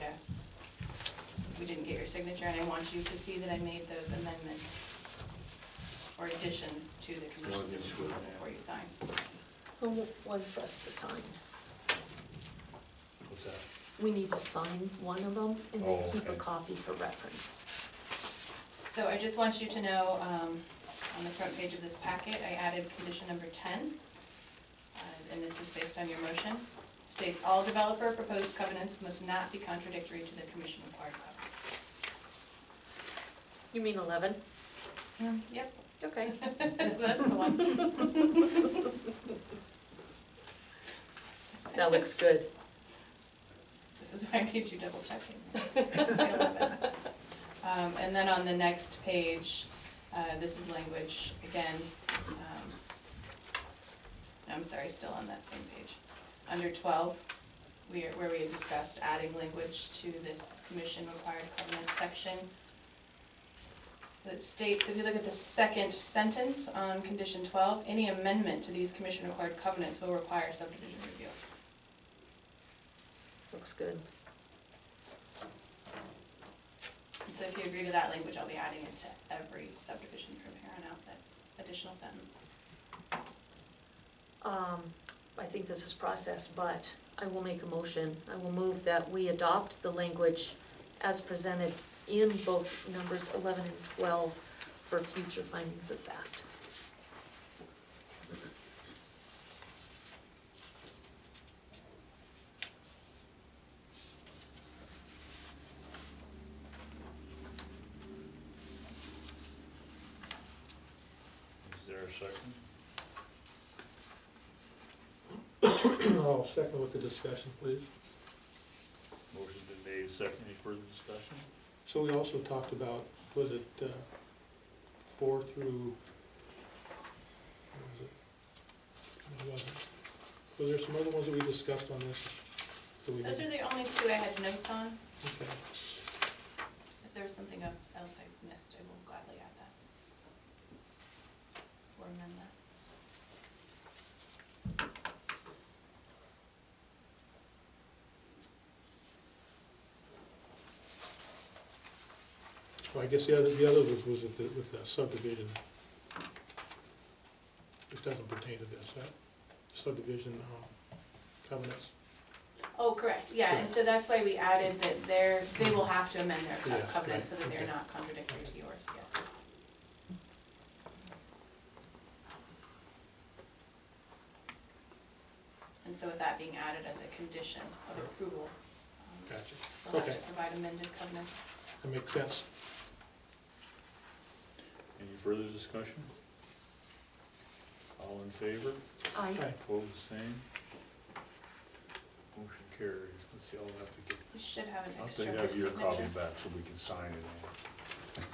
we didn't get your signature, and I want you to see that I made those amendments or additions to the conditions of approval before you sign. One for us to sign. What's that? We need to sign one of them and then Oh, keep a okay. copy for reference. So I just want you to know, on the front page of this packet, I added condition number 10. And this is based on your motion. States all developer proposed covenants must not be contradictory to the commission required covenant. You mean 11? Yep, Okay. that's the one. That looks good. This is why I need you double checking. And then on the next page, this is language, again, I'm sorry, still on that same page. Under 12, where we had discussed adding language to this commission required covenant section. That states, if you look at the second sentence on condition 12, any amendment to these commission required covenants will require subdivision review. Looks good. And so if you agree to that language, I'll be adding it to every subdivision from here on out, that additional sentence. I think this is process, but I will make a motion. I will move that we adopt the language as presented in both numbers 11 and 12 for future findings of fact. Is there a second? I'll second with the discussion, please. Motion been made, second. Any further discussion? So we also talked about, was it 4 through were there some other ones that we discussed on this? that we Those didn't? are the only two I had notes on. Okay. If there's something else I missed, I will gladly add that. Or amend that. Well, I guess the other was with the subdivision. This doesn't pertain to this, right? Subdivision, covenants. Oh, correct, yeah, and so that's why we added that they will have to amend their Yeah, covenants so right, that they're okay. not contradictory to yours, yes. And so with that being added as a condition of approval, Gotcha. they'll have Okay. to provide amended covenants. That makes sense. Any further discussion? All in favor? Aye. Aye. Opposed, same. Motion carries. Let's see, I'll have to get, You should have an I'll have extra to for have your copy signature. back so we can sign it.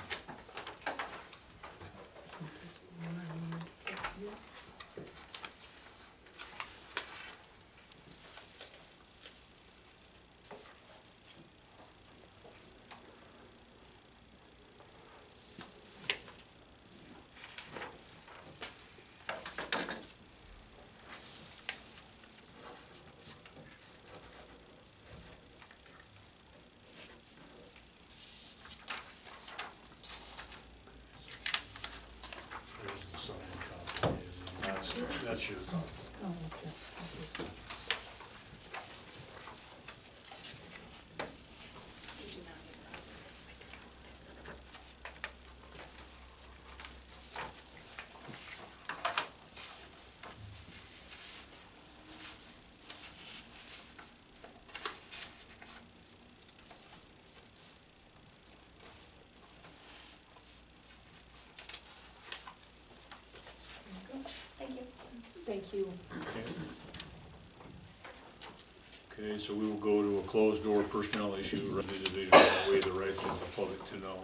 There's the signed copy, and that's your copy. You do not need that. Thank you. Thank you. Okay. Okay, so we will go to a closed door personnel issue, ready to waive the rights of the public to know.